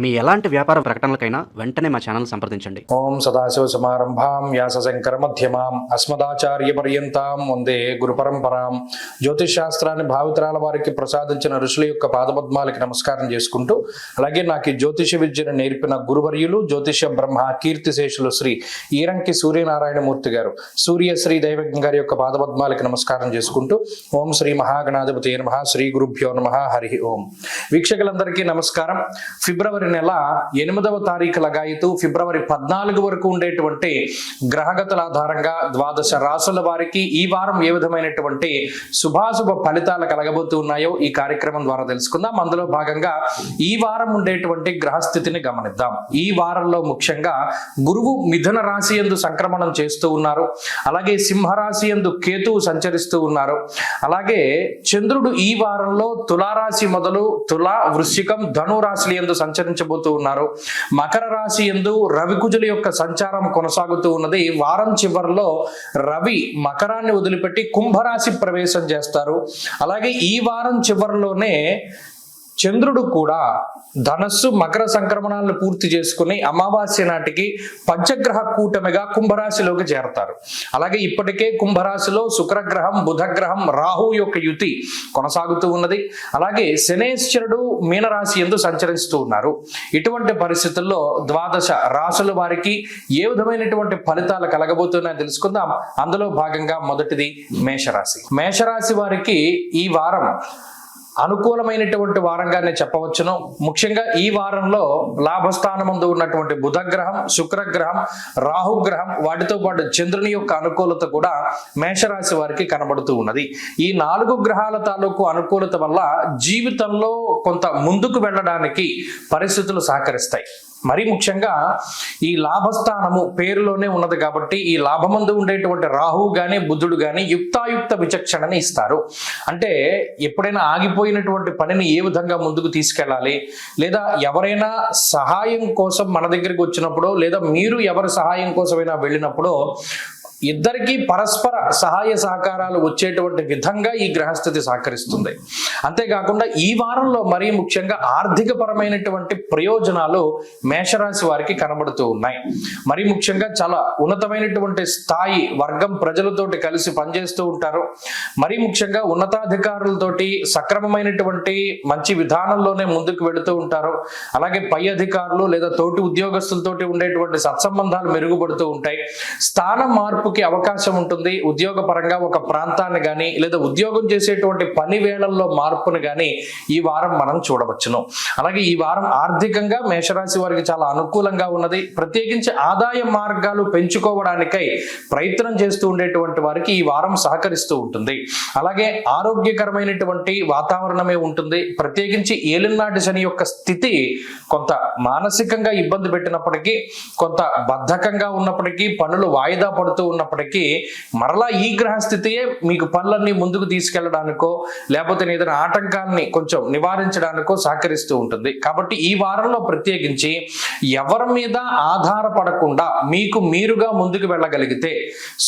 మీ ఎలాంటి వ్యాపార ప్రకటనలకైనా వెంటనే మా ఛానల్ సంప్రదించండి. ఓం సదాశివ సమారంభాం వ్యాసశంకర మధ్యమాం అస్మదాచార్య పర్యంతాం వందే గురు పరంపరాం. జ్యోతిష్ శాస్త్రాన్ని భావితరాల వారికి ప్రసాదించిన ఋషుల యొక్క పాదపద్మాలకి నమస్కారం చేసుకుంటూ, అలాగే నాకు ఈ జ్యోతిష విద్యను నేర్పిన గురువర్యులు జ్యోతిష బ్రహ్మ కీర్తిశేషులు శ్రీ ఈరంకి సూర్యనారాయణమూర్తి గారు, సూర్యశ్రీ దైవజ్ఞ గారి యొక్క పాదపద్మాలకి నమస్కారం చేసుకుంటూ, ఓం శ్రీ మహాగణాధిపతి నమః, శ్రీ గురుభ్యో నమః, హరి ఓం. వీక్షకులందరికీ నమస్కారం. ఫిబ్రవరి నెల 8వ తారీఖు లగాయితూ ఫిబ్రవరి 14 వరకు ఉండేటువంటి గ్రహగతుల ఆధారంగా ద్వాదశ రాసుల వారికి ఈ వారం ఏ విధమైనటువంటి శుభాశుభ ఫలితాలు కలగబోతూ ఉన్నాయో ఈ కార్యక్రమం ద్వారా తెలుసుకుందాం. అందులో భాగంగా ఈ వారం ఉండేటువంటి గ్రహస్థితిని గమనిద్దాం. ఈ వారంలో ముఖ్యంగా గురువు మిథున రాశి యందు సంక్రమణం చేస్తూ ఉన్నారు. అలాగే సింహరాశి యందు కేతువు సంచరిస్తూ ఉన్నారు. అలాగే చంద్రుడు ఈ వారంలో తులారాశి మొదలు తులా, వృశ్చికం, ధను రాశుల యందు సంచరించబోతూ ఉన్నారు. మకర రాశి యందు రవికుజుల యొక్క సంచారం కొనసాగుతూ ఉన్నది. వారం చివరిలో రవి మకరాన్ని వదిలిపెట్టి కుంభరాశి ప్రవేశం చేస్తారు. అలాగే ఈ వారం చివరిలోనే చంద్రుడు కూడా ధనస్సు మకర సంక్రమణాలను పూర్తి చేసుకుని అమావాస్య నాటికి పంచగ్రహ కూటమిగా కుంభరాశిలోకి చేరతారు. అలాగే ఇప్పటికే కుంభరాశిలో శుక్రగ్రహం, బుధగ్రహం, రాహు యొక్క యుతి కొనసాగుతూ ఉన్నది. అలాగే శనేశ్వరుడు మీనరాశి యందు సంచరిస్తూ ఉన్నారు. ఇటువంటి పరిస్థితుల్లో ద్వాదశ రాశుల వారికి ఏ విధమైనటువంటి ఫలితాలు కలగబోతున్నాయో తెలుసుకుందాం. అందులో భాగంగా మొదటిది మేషరాశి. మేషరాశి వారికి ఈ వారం అనుకూలమైనటువంటి వారంగానే చెప్పవచ్చును. ముఖ్యంగా ఈ వారంలో లాభస్థానం ముందు ఉన్నటువంటి బుధగ్రహం, శుక్రగ్రహం, రాహుగ్రహం, వాటితో పాటు చంద్రుని యొక్క అనుకూలత కూడా మేషరాశి వారికి కనబడుతూ ఉన్నది. ఈ 4 గ్రహాల తాలూకు అనుకూలత వల్ల జీవితంలో కొంత ముందుకు వెళ్ళడానికి పరిస్థితులు సహకరిస్తాయి. మరీ ముఖ్యంగా ఈ లాభస్థానము పేరులోనే ఉన్నది కాబట్టి ఈ లాభమందు ఉండేటువంటి రాహు గాని బుధుడు గాని యుక్తాయుక్త విచక్షణని ఇస్తారు. అంటే ఎప్పుడైనా ఆగిపోయినటువంటి పనిని ఏ విధంగా ముందుకు తీసుకెళ్ళాలి, లేదా ఎవరైనా సహాయం కోసం మన దగ్గరికి వచ్చినప్పుడు, లేదా మీరు ఎవరి సహాయం కోసమైనా వెళ్ళినప్పుడు ఇద్దరికీ పరస్పర సహాయ సహకారాలు వచ్చేటువంటి విధంగా ఈ గ్రహస్థితి సహకరిస్తుంది. అంతేకాకుండా ఈ వారంలో మరీ ముఖ్యంగా ఆర్థిక పరమైనటువంటి ప్రయోజనాలు మేషరాశి వారికి కనబడుతూ ఉన్నాయి. మరీ ముఖ్యంగా చాలా ఉన్నతమైనటువంటి స్థాయి వర్గం ప్రజలతోటి కలిసి పనిచేస్తూ ఉంటారు. మరీ ముఖ్యంగా ఉన్నతాధికారులతోటి సక్రమమైనటువంటి మంచి విధానంలోనే ముందుకు వెళుతూ ఉంటారు. అలాగే పై అధికారులు లేదా తోటి ఉద్యోగస్తులతోటి ఉండేటువంటి సత్సంబంధాలు మెరుగుపడుతూ ఉంటాయి. స్థానం మార్పు అవకాశం ఉంటుంది. ఉద్యోగ పరంగా ఒక ప్రాంతాన్ని గాని లేదా ఉద్యోగం చేసేటువంటి పని వేళల్లో మార్పును గాని ఈ వారం మనం చూడవచ్చును. అలాగే ఈ వారం ఆర్థికంగా మేషరాశి వారికి చాలా అనుకూలంగా ఉన్నది. ప్రత్యేకించి ఆదాయ మార్గాలు పెంచుకోవడానికై ప్రయత్నం చేస్తూ ఉండేటువంటి వారికి ఈ వారం సహకరిస్తూ ఉంటుంది. అలాగే ఆరోగ్యకరమైనటువంటి వాతావరణమే ఉంటుంది. ప్రత్యేకించి ఏలినాటి శని యొక్క స్థితి కొంత మానసికంగా ఇబ్బంది పెట్టినప్పటికీ, కొంత బద్ధకంగా ఉన్నప్పటికీ, పనులు వాయిదా పడుతూ ఉన్నప్పటికీ మరలా ఈ గ్రహస్థితియే మీకు పనులన్నీ ముందుకు తీసుకెళ్లడానికో లేకపోతే ఏదైనా ఆటంకాన్ని కొంచెం నివారించడానికో సహకరిస్తూ ఉంటుంది. కాబట్టి ఈ వారంలో ప్రత్యేకించి ఎవరి మీద ఆధారపడకుండా మీకు మీరుగా ముందుకు వెళ్ళగలిగితే,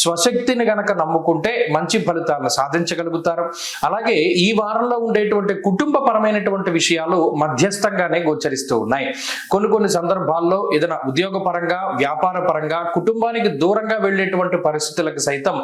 స్వశక్తిని గనక నమ్ముకుంటే మంచి ఫలితాలను సాధించగలుగుతారు. అలాగే ఈ వారంలో ఉండేటువంటి కుటుంబ పరమైనటువంటి విషయాలు మధ్యస్థంగానే గోచరిస్తూ ఉన్నాయి. కొన్ని సందర్భాల్లో ఏదైనా ఉద్యోగ పరంగా, వ్యాపార పరంగా కుటుంబానికి దూరంగా వెళ్ళేటువంటి పరిస్థితులకు సైతం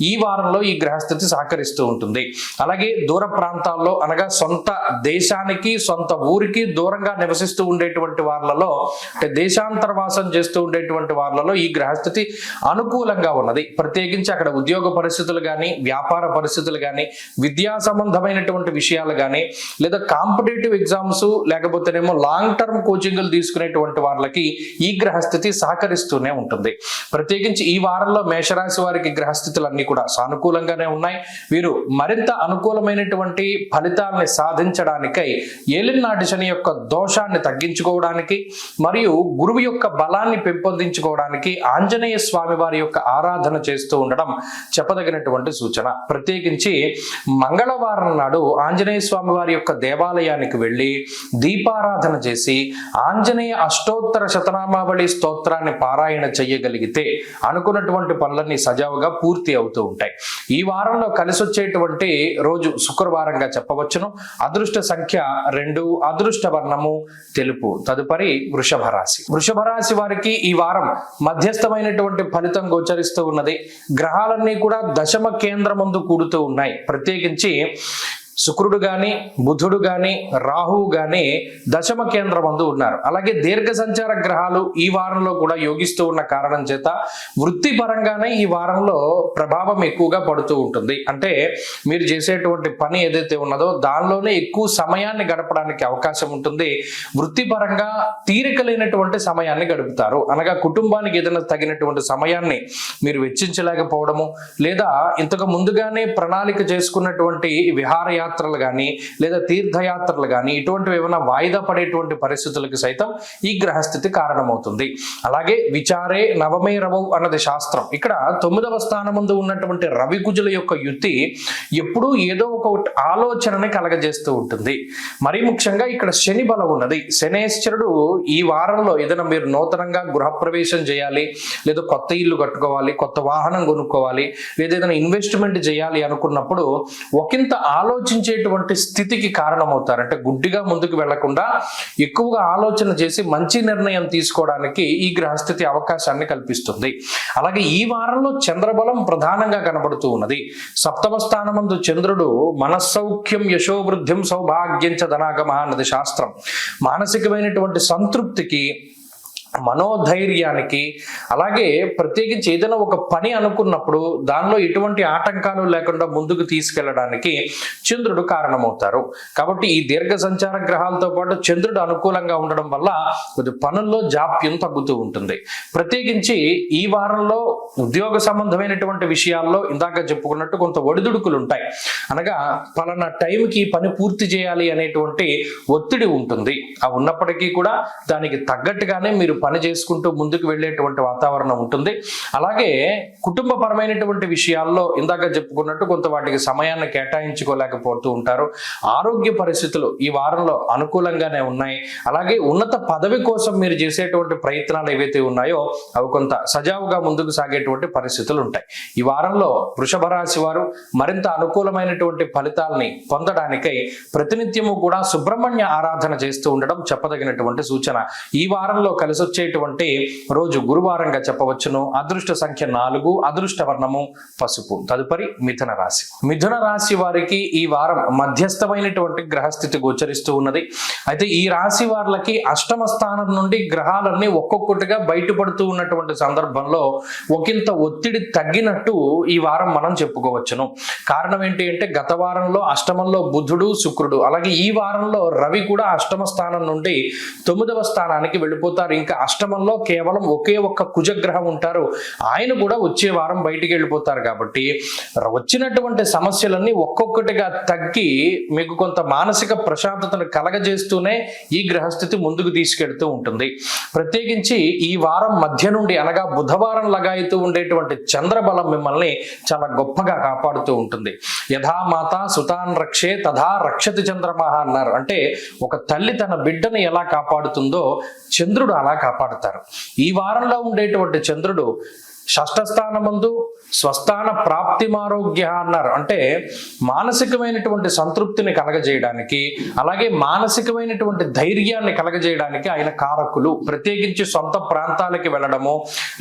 ఈ వారంలో ఈ గ్రహస్థితి సహకరిస్తూ ఉంటుంది. అలాగే దూర ప్రాంతాల్లో అనగా సొంత దేశానికి, సొంత ఊరికి దూరంగా నివసిస్తూ ఉండేటువంటి వాళ్ళలో, అంటే దేశాంతరవాసం చేస్తూ ఉండేటువంటి వాళ్ళలో ఈ గ్రహస్థితి అనుకూలంగా ఉన్నది. ప్రత్యేకించి అక్కడ ఉద్యోగ పరిస్థితులు కానీ, వ్యాపార పరిస్థితులు కానీ, విద్యా సంబంధమైనటువంటి విషయాలు కానీ, లేదా కాంపిటేటివ్ ఎగ్జామ్స్ లేకపోతేనేమో లాంగ్ టర్మ్ కోచింగ్లు తీసుకునేటువంటి వాళ్ళకి ఈ గ్రహస్థితి సహకరిస్తూనే ఉంటుంది. ప్రత్యేకించి ఈ వారంలో మేషరాశి వారికి గ్రహస్థితులన్నీ కూడా సానుకూలంగానే ఉన్నాయి. వీరు మరింత అనుకూలమైనటువంటి ఫలితాలని సాధించడానికై ఏలినాటి శని యొక్క దోషాన్ని తగ్గించుకోవడానికి మరియు గురువు యొక్క బలాన్ని పెంపొందించుకోవడానికి ఆంజనేయ స్వామి వారి యొక్క ఆరాధన చేస్తూ ఉండడం చెప్పదగినటువంటి సూచన. ప్రత్యేకించి మంగళవారం నాడు ఆంజనేయ స్వామి వారి యొక్క దేవాలయానికి వెళ్ళి దీపారాధన చేసి ఆంజనేయ అష్టోత్తర శతనామావళి స్తోత్రాన్ని పారాయణ చెయ్యగలిగితే అనుకున్నటువంటి పనులన్నీ సజావుగా పూర్తి అవుతూ ఉంటాయి. ఈ వారంలో కలిసి వచ్చేటువంటి రోజు శుక్రవారంగా చెప్పవచ్చును. అదృష్ట సంఖ్య 2, అదృష్ట వర్ణము తెలుపు. తదుపరి వృషభ రాశి. వృషభ రాశి వారికి ఈ వారం మధ్యస్థమైనటువంటి ఫలితం గోచరిస్తూ ఉన్నది. గ్రహాలన్నీ కూడా దశమ కేంద్రమందు కూడుతూ ఉన్నాయి. ప్రత్యేకించి శుక్రుడు గాని, బుధుడు గాని, రాహువు గాని దశమ కేంద్రమందు ఉన్నారు. అలాగే దీర్ఘ సంచార గ్రహాలు ఈ వారంలో కూడా యోగిస్తూ ఉన్న కారణం చేత వృత్తిపరంగానే ఈ వారంలో ప్రభావం ఎక్కువగా పడుతూ ఉంటుంది. అంటే మీరు చేసేటువంటి పని ఏదైతే ఉన్నదో దానిలోనే ఎక్కువ సమయాన్ని గడపడానికి అవకాశం ఉంటుంది. వృత్తిపరంగా తీరిక లేనటువంటి సమయాన్ని గడుపుతారు. అనగా కుటుంబానికి ఏదైనా తగినటువంటి సమయాన్ని మీరు వెచ్చించలేకపోవడము, లేదా ఇంతకు ముందుగానే ప్రణాళిక చేసుకున్నటువంటి విహార యాత్రలు కానీ లేదా తీర్థయాత్రలు కానీ ఇటువంటివి ఏమైనా వాయిదా పడేటువంటి పరిస్థితులకు సైతం ఈ గ్రహస్థితి కారణమవుతుంది. అలాగే విచారే నవమే రవౌ అన్నది శాస్త్రం. ఇక్కడ 9వ స్థానమందు ఉన్నటువంటి రవి కుజుల యొక్క యుతి ఎప్పుడూ ఏదో ఒక ఆలోచనని కలగజేస్తూ ఉంటుంది. మరీ ముఖ్యంగా ఇక్కడ శని బలం ఉన్నది. శనేశ్వరుడు ఈ వారంలో ఏదైనా మీరు నూతనంగా గృహప్రవేశం చేయాలి, లేదా కొత్త ఇల్లు కట్టుకోవాలి, కొత్త వాహనం కొనుక్కోవాలి, లేదా ఏదైనా ఇన్వెస్ట్మెంట్ చేయాలి అనుకున్నప్పుడు ఒకంత ఆలోచించేటువంటి స్థితికి కారణమవుతారు. అంటే గుడ్డిగా ముందుకు వెళ్లకుండా ఎక్కువగా ఆలోచన చేసి మంచి నిర్ణయం తీసుకోవడానికి ఈ గ్రహస్థితి అవకాశాన్ని కల్పిస్తుంది. అలాగే ఈ వారంలో చంద్రబలం ప్రధానంగా కనబడుతూ ఉన్నది. 7వ స్థానమందు చంద్రుడు మనస్సౌఖ్యం యశోవృద్ధిం సౌభాగ్యం చ ధనాగమ అన్నది శాస్త్రం. మానసికమైనటువంటి సంతృప్తికి, మనోధైర్యానికి, అలాగే ప్రత్యేకించి ఏదైనా ఒక పని అనుకున్నప్పుడు దానిలో ఎటువంటి ఆటంకాలు లేకుండా ముందుకు తీసుకెళ్లడానికి చంద్రుడు కారణమవుతారు. కాబట్టి ఈ దీర్ఘ సంచార గ్రహాలతో పాటు చంద్రుడు అనుకూలంగా ఉండడం వల్ల కొద్ది పనుల్లో జాప్యం తగ్గుతూ ఉంటుంది. ప్రత్యేకించి ఈ వారంలో ఉద్యోగ సంబంధమైనటువంటి విషయాల్లో ఇందాక చెప్పుకున్నట్టు కొంత ఒడిదుడుకులు ఉంటాయి. అనగా పలానా టైంకి ఈ పని పూర్తి చేయాలి అనేటువంటి ఒత్తిడి ఉంటుంది. ఆ ఉన్నప్పటికీ కూడా దానికి తగ్గట్టుగానే మీరు పని చేసుకుంటూ ముందుకు వెళ్ళేటువంటి వాతావరణం ఉంటుంది. అలాగే కుటుంబపరమైనటువంటి విషయాల్లో ఇందాక చెప్పుకున్నట్టు కొంత వాటికి సమయాన్ని కేటాయించుకోలేకపోతూ ఉంటారు. ఆరోగ్య పరిస్థితులు ఈ వారంలో అనుకూలంగానే ఉన్నాయి. అలాగే ఉన్నత పదవి కోసం మీరు చేసేటువంటి ప్రయత్నాలు ఏవైతే ఉన్నాయో అవి కొంత సజావుగా ముందుకు సాగేటువంటి పరిస్థితులు ఉంటాయి. ఈ వారంలో వృషభ రాశి వారు మరింత అనుకూలమైనటువంటి ఫలితాలని పొందడానికై ప్రతినిత్యము కూడా సుబ్రహ్మణ్య ఆరాధన చేస్తూ ఉండడం చెప్పదగినటువంటి సూచన. ఈ వారంలో కలిసి వచ్చేటువంటి రోజు గురువారంగా చెప్పవచ్చును. అదృష్ట సంఖ్య 4, అదృష్ట వర్ణము పసుపు. తదుపరి మిథున రాశి. మిథున రాశి వారికి ఈ వారం మధ్యస్థమైనటువంటి గ్రహస్థితి గోచరిస్తూ ఉన్నది. అయితే ఈ రాశి వారికి అష్టమ స్థానం నుండి గ్రహాలన్నీ ఒక్కొక్కటిగా బయటపడుతూ ఉన్నటువంటి సందర్భంలో ఒకంత ఒత్తిడి తగ్గినట్టు ఈ వారం మనం చెప్పుకోవచ్చును. కారణం ఏంటి అంటే గత వారంలో అష్టమంలో బుధుడు, శుక్రుడు, అలాగే ఈ వారంలో రవి కూడా అష్టమ స్థానం నుండి 9వ స్థానానికి వెళ్ళిపోతారు. ఇంకా అష్టమంలో కేవలం ఒకే ఒక్క కుజగ్రహం ఉంటారు. ఆయన కూడా వచ్చే వారం బయటికి వెళ్ళిపోతారు. కాబట్టి వచ్చినటువంటి సమస్యలన్నీ ఒక్కొక్కటిగా తగ్గి మీకు కొంత మానసిక ప్రశాంతతను కలగజేస్తూనే ఈ గ్రహస్థితి ముందుకు తీసుకెళ్తూ ఉంటుంది. ప్రత్యేకించి ఈ వారం మధ్య నుండి అనగా బుధవారం లగాయితూ ఉండేటువంటి చంద్రబలం మిమ్మల్ని చాలా గొప్పగా కాపాడుతూ ఉంటుంది. యథా మాత సుతాన్ రక్షే తథా రక్షతి చంద్రమహ అన్నారు. అంటే ఒక తల్లి తన బిడ్డను ఎలా కాపాడుతుందో చంద్రుడు అలా కాపాడుతారు. ఈ వారంలో ఉండేటువంటి చంద్రుడు షష్ఠ స్థానమందు స్వస్థాన ప్రాప్తిమారోగ్య అన్నారు. అంటే మానసికమైనటువంటి సంతృప్తిని కలగజేయడానికి, అలాగే మానసికమైనటువంటి ధైర్యాన్ని కలగజేయడానికి ఆయన కారకులు. ప్రత్యేకించి సొంత ప్రాంతాలకి వెళ్ళడము,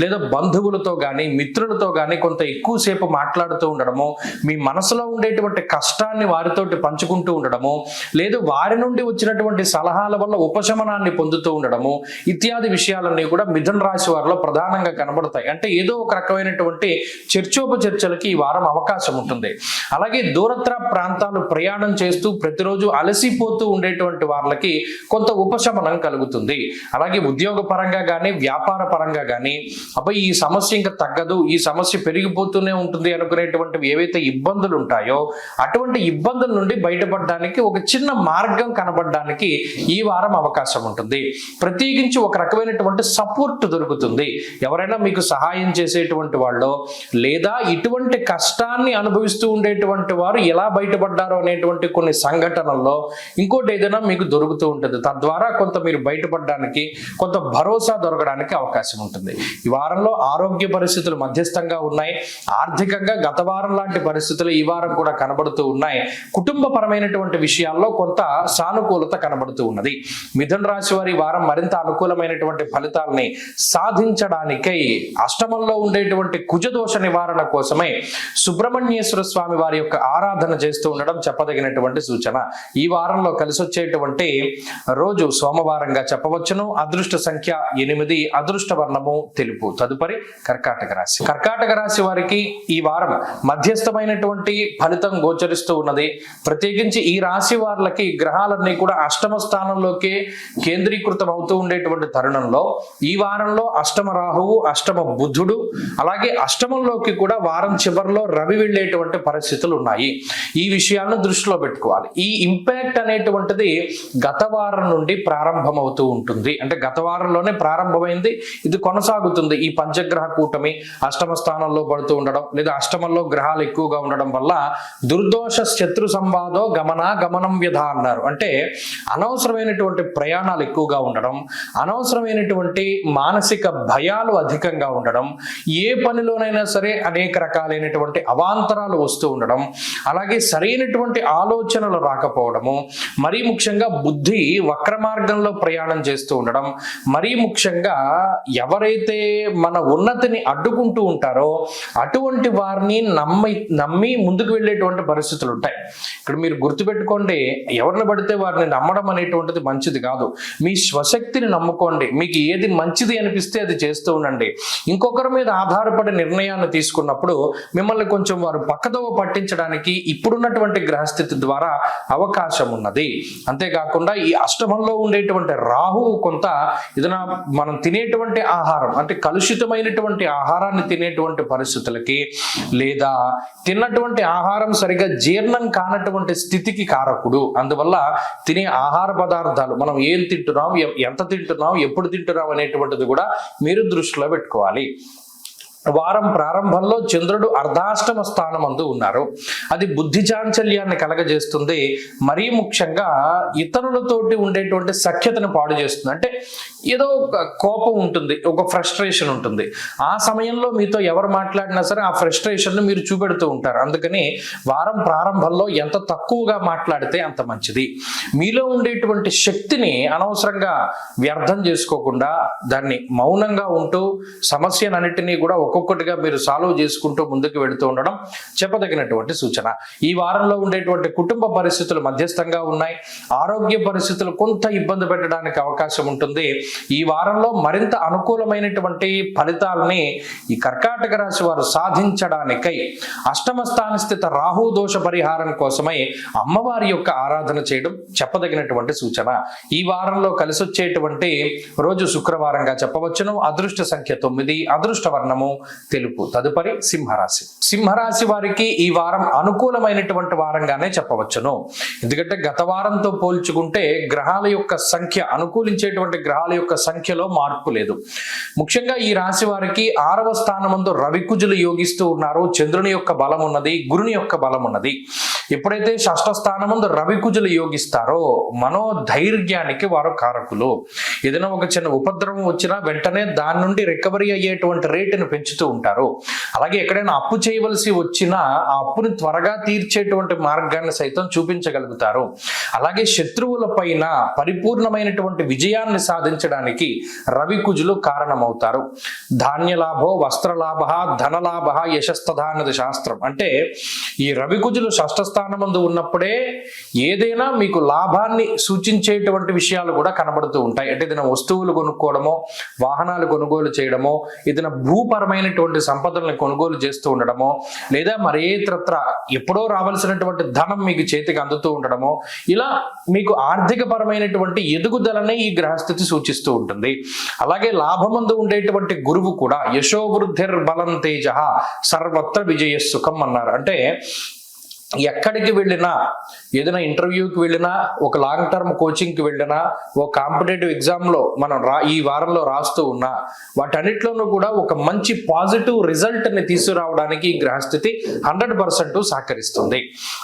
లేదా బంధువులతో కానీ మిత్రులతో కానీ కొంత ఎక్కువసేపు మాట్లాడుతూ ఉండడము, మీ మనసులో ఉండేటువంటి కష్టాన్ని వారితోటి పంచుకుంటూ ఉండడము, లేదు వారి నుండి వచ్చినటువంటి సలహాల వల్ల ఉపశమనాన్ని పొందుతూ ఉండడము, ఇత్యాది విషయాలన్నీ కూడా మిథున రాశి వారిలో ప్రధానంగా కనబడతాయి. అంటే ఏదో ఒక రకమైనటువంటి చర్చోపచర్చలకి ఈ వారం అవకాశం ఉంటుంది. అలాగే దూరత్ర ప్రాంతాలు ప్రయాణం చేస్తూ ప్రతిరోజు అలసిపోతూ ఉండేటువంటి వాళ్ళకి కొంత ఉపశమనం కలుగుతుంది. అలాగే ఉద్యోగ పరంగా కానీ వ్యాపార పరంగా కానీ అబ్బాయి ఈ సమస్య ఇంకా తగ్గదు, ఈ సమస్య పెరిగిపోతూనే ఉంటుంది అనుకునేటువంటివి ఏవైతే ఇబ్బందులు ఉంటాయో అటువంటి ఇబ్బందుల నుండి బయటపడడానికి ఒక చిన్న మార్గం కనబడడానికి ఈ వారం అవకాశం ఉంటుంది. ప్రత్యేకించి ఒక రకమైనటువంటి సపోర్ట్ దొరుకుతుంది. ఎవరైనా మీకు సహాయం చేసేటువంటి వాళ్ళు, లేదా ఇటువంటి కష్టాన్ని అనుభవిస్తూ ఉండేటువంటి వారు ఎలా బయటపడ్డారో అనేటువంటి కొన్ని సంఘటనల్లో ఇంకోటి ఏదైనా మీకు దొరుకుతూ ఉంటుంది. తద్వారా కొంత మీరు బయటపడడానికి, కొంత భరోసా దొరకడానికి అవకాశం ఉంటుంది. ఈ వారంలో ఆరోగ్య పరిస్థితులు మధ్యస్థంగా ఉన్నాయి. ఆర్థికంగా గత వారం లాంటి పరిస్థితులు ఈ వారం కూడా కనబడుతూ ఉన్నాయి. కుటుంబపరమైనటువంటి విషయాల్లో కొంత సానుకూలత కనబడుతూ ఉన్నది. మిథున రాశి వారి వారం మరింత అనుకూలమైనటువంటి ఫలితాలని సాధించడానికై అష్టమంలో ఉండేటువంటి కుజదోష నివారణ కోసమై సుబ్రహ్మణ్యేశ్వర స్వామి వారి యొక్క ఆరాధన చేస్తూ ఉండడం చెప్పదగినటువంటి సూచన. ఈ వారంలో కలిసి వచ్చేటువంటి రోజు సోమవారంగా చెప్పవచ్చును. అదృష్ట సంఖ్య 8, అదృష్ట వర్ణము తెలుపు. తదుపరి కర్కాటక రాశి. కర్కాటక రాశి వారికి ఈ వారం మధ్యస్థమైనటువంటి ఫలితం గోచరిస్తూ ఉన్నది. ప్రత్యేకించి ఈ రాశి వారికి గ్రహాలన్నీ కూడా అష్టమ స్థానంలోకి కేంద్రీకృతం అవుతూ ఉండేటువంటి తరుణంలో ఈ వారంలో అష్టమ రాహువు, అష్టమ బుధుడు, అలాగే అష్టమంలోకి కూడా వారం చివరిలో రవి వెళ్ళేటువంటి పరిస్థితులు ఉన్నాయి. ఈ విషయాలను దృష్టిలో పెట్టుకోవాలి. ఈ ఇంపాక్ట్ అనేటువంటిది గత వారం నుండి ప్రారంభమవుతూ ఉంటుంది. అంటే గత వారంలోనే ప్రారంభమైంది, ఇది కొనసాగుతుంది. ఈ పంచగ్రహ కూటమి అష్టమ స్థానంలో పడుతూ ఉండడం, లేదా అష్టమంలో గ్రహాలు ఎక్కువగా ఉండడం వల్ల దుర్దోష శత్రు సంవాదో గమనం వ్యధ అన్నారు. అంటే అనవసరమైనటువంటి ప్రయాణాలు ఎక్కువగా ఉండడం, అనవసరమైనటువంటి మానసిక భయాలు అధికంగా ఉండడం, ఏ పనిలోనైనా సరే అనేక రకాలైనటువంటి అవాంతరాలు వస్తూ ఉండడం, అలాగే సరైనటువంటి ఆలోచనలు రాకపోవడము, మరీ ముఖ్యంగా బుద్ధి వక్ర మార్గంలో ప్రయాణం చేస్తూ ఉండడం, మరీ ముఖ్యంగా ఎవరైతే మన ఉన్నతిని అడ్డుకుంటూ ఉంటారో అటువంటి వారిని నమ్మి ముందుకు వెళ్ళేటువంటి పరిస్థితులు ఉంటాయి. ఇక్కడ మీరు గుర్తుపెట్టుకోండి, ఎవరిని పడితే వారిని నమ్మడం అనేటువంటిది మంచిది కాదు. మీ స్వశక్తిని నమ్ముకోండి. మీకు ఏది మంచిది అనిపిస్తే అది చేస్తూ ఉండండి. ఇంకొకరి మీద ఆధారపడి నిర్ణయాన్ని తీసుకున్నప్పుడు మిమ్మల్ని కొంచెం వారు పక్కదోవ పట్టించడానికి ఇప్పుడున్నటువంటి గ్రహస్థితి ద్వారా అవకాశం ఉన్నది. అంతేకాకుండా ఈ అష్టమంలో ఉండేటువంటి రాహువు కొంత ఏదైనా మనం తినేటువంటి ఆహారం, అంటే కలుషితమైనటువంటి ఆహారాన్ని తినేటువంటి పరిస్థితులకి, లేదా తిన్నటువంటి ఆహారం సరిగా జీర్ణం కానటువంటి స్థితికి కారకుడు. అందువల్ల తినే ఆహార పదార్థాలు మనం ఏం తింటున్నాం, ఎంత తింటున్నాం, ఎప్పుడు తింటున్నాం అనేటువంటిది కూడా మీరు దృష్టిలో పెట్టుకోవాలి. వారం ప్రారంభంలో చంద్రుడు అర్ధాష్టమ స్థానమందు ఉన్నారు. అది బుద్ధి చాంచల్యాన్ని కలగజేస్తుంది. మరీ ముఖ్యంగా ఇతరులతోటి ఉండేటువంటి సఖ్యతను పాడు చేస్తుంది. అంటే ఏదో కోపం ఉంటుంది, ఒక ఫ్రస్ట్రేషన్ ఉంటుంది. ఆ సమయంలో మీతో ఎవరు మాట్లాడినా సరే ఆ ఫ్రస్ట్రేషన్ను మీరు చూపెడుతూ ఉంటారు. అందుకని వారం ప్రారంభంలో ఎంత తక్కువగా మాట్లాడితే అంత మంచిది. మీలో ఉండేటువంటి శక్తిని అనవసరంగా వ్యర్థం చేసుకోకుండా దాన్ని మౌనంగా ఉంటూ సమస్యనన్నిటినీ కూడా ఒక్కొక్కటిగా మీరు సాల్వ్ చేసుకుంటూ ముందుకు వెళుతూ ఉండడం చెప్పదగినటువంటి సూచన. ఈ వారంలో ఉండేటువంటి కుటుంబ పరిస్థితులు మధ్యస్థంగా ఉన్నాయి. ఆరోగ్య పరిస్థితులు కొంత ఇబ్బంది పెట్టడానికి అవకాశం ఉంటుంది. ఈ వారంలో మరింత అనుకూలమైనటువంటి ఫలితాలని ఈ కర్కాటక రాశి వారు సాధించడానికై అష్టమ స్థాన స్థిత రాహు దోష పరిహారం కోసమై అమ్మవారి యొక్క ఆరాధన చేయడం చెప్పదగినటువంటి సూచన. ఈ వారంలో కలిసి వచ్చేటువంటి రోజు శుక్రవారంగా చెప్పవచ్చును. అదృష్ట సంఖ్య 9, అదృష్ట వర్ణము తెలుపు. తదుపరి సింహరాశి. సింహరాశి వారికి ఈ వారం అనుకూలమైనటువంటి వారంగానే చెప్పవచ్చును. ఎందుకంటే గత వారంతో పోల్చుకుంటే గ్రహాల యొక్క సంఖ్య, అనుకూలించేటువంటి గ్రహాల యొక్క సంఖ్యలో మార్పు లేదు. ముఖ్యంగా ఈ రాశి వారికి 6వ స్థానమందు రవికుజులు యోగిస్తూ ఉన్నారు. చంద్రుని యొక్క బలం ఉన్నది, గురుని యొక్క బలం ఉన్నది. ఎప్పుడైతే షష్ఠ స్థానమందు రవికుజులు యోగిస్తారో మనోధైర్యానికి వారు కారకులు. ఏదైనా ఒక చిన్న ఉపద్రవం వచ్చినా వెంటనే దాని నుండి రికవరీ అయ్యేటువంటి రేటును పెంచుతూ ఉంటారు. అలాగే ఎక్కడైనా అప్పు చేయవలసి వచ్చినా ఆ అప్పుని త్వరగా తీర్చేటువంటి మార్గాన్ని సైతం చూపించగలుగుతారు. అలాగే శత్రువుల పైన పరిపూర్ణమైనటువంటి విజయాన్ని సాధించడానికి రవికుజులు కారణమవుతారు. ధాన్యలాభో వస్త్రలాభ ధనలాభ యశస్తథ అన్నది శాస్త్రం. అంటే ఈ రవికుజులు షష్ఠ స్థానమందు ఉన్నప్పుడే ఏదైనా మీకు లాభాన్ని సూచించేటువంటి విషయాలు కూడా కనబడుతూ ఉంటాయి. అంటే ఏదైనా వస్తువులు కొనుక్కోవడమో, వాహనాలు కొనుగోలు చేయడమో, ఏదైనా భూపరమైనటువంటి సంపదలను కొనుగోలు చేస్తూ ఉండడమో, లేదా మరే ఇతరత్ర ఎప్పుడో రావాల్సినటువంటి ధనం మీకు చేతికి అందుతూ ఉండడమో, ఇలా మీకు ఆర్థిక పరమైనటువంటి ఎదుగుదలనే ఈ గ్రహస్థితి సూచిస్తూ ఉంటుంది. అలాగే లాభమందు ఉండేటువంటి గురువు కూడా యశోవృద్ధిర్ బలం తేజ సర్వత్ర విజయ సుఖం అన్నారు. అంటే ఎక్కడికి వెళ్ళినా ఏదైనా ఇంటర్వ్యూకి వెళ్ళినా, ఒక లాంగ్ టర్మ్ కోచింగ్కి వెళ్ళినా, ఒక కాంపిటేటివ్ ఎగ్జామ్లో మనం ఈ వారంలో రాస్తూ ఉన్నా, వాటన్నిటిలోనూ కూడా ఒక మంచి పాజిటివ్ రిజల్ట్ని తీసుకురావడానికి ఈ గ్రహస్థితి 100% సహకరిస్తుంది.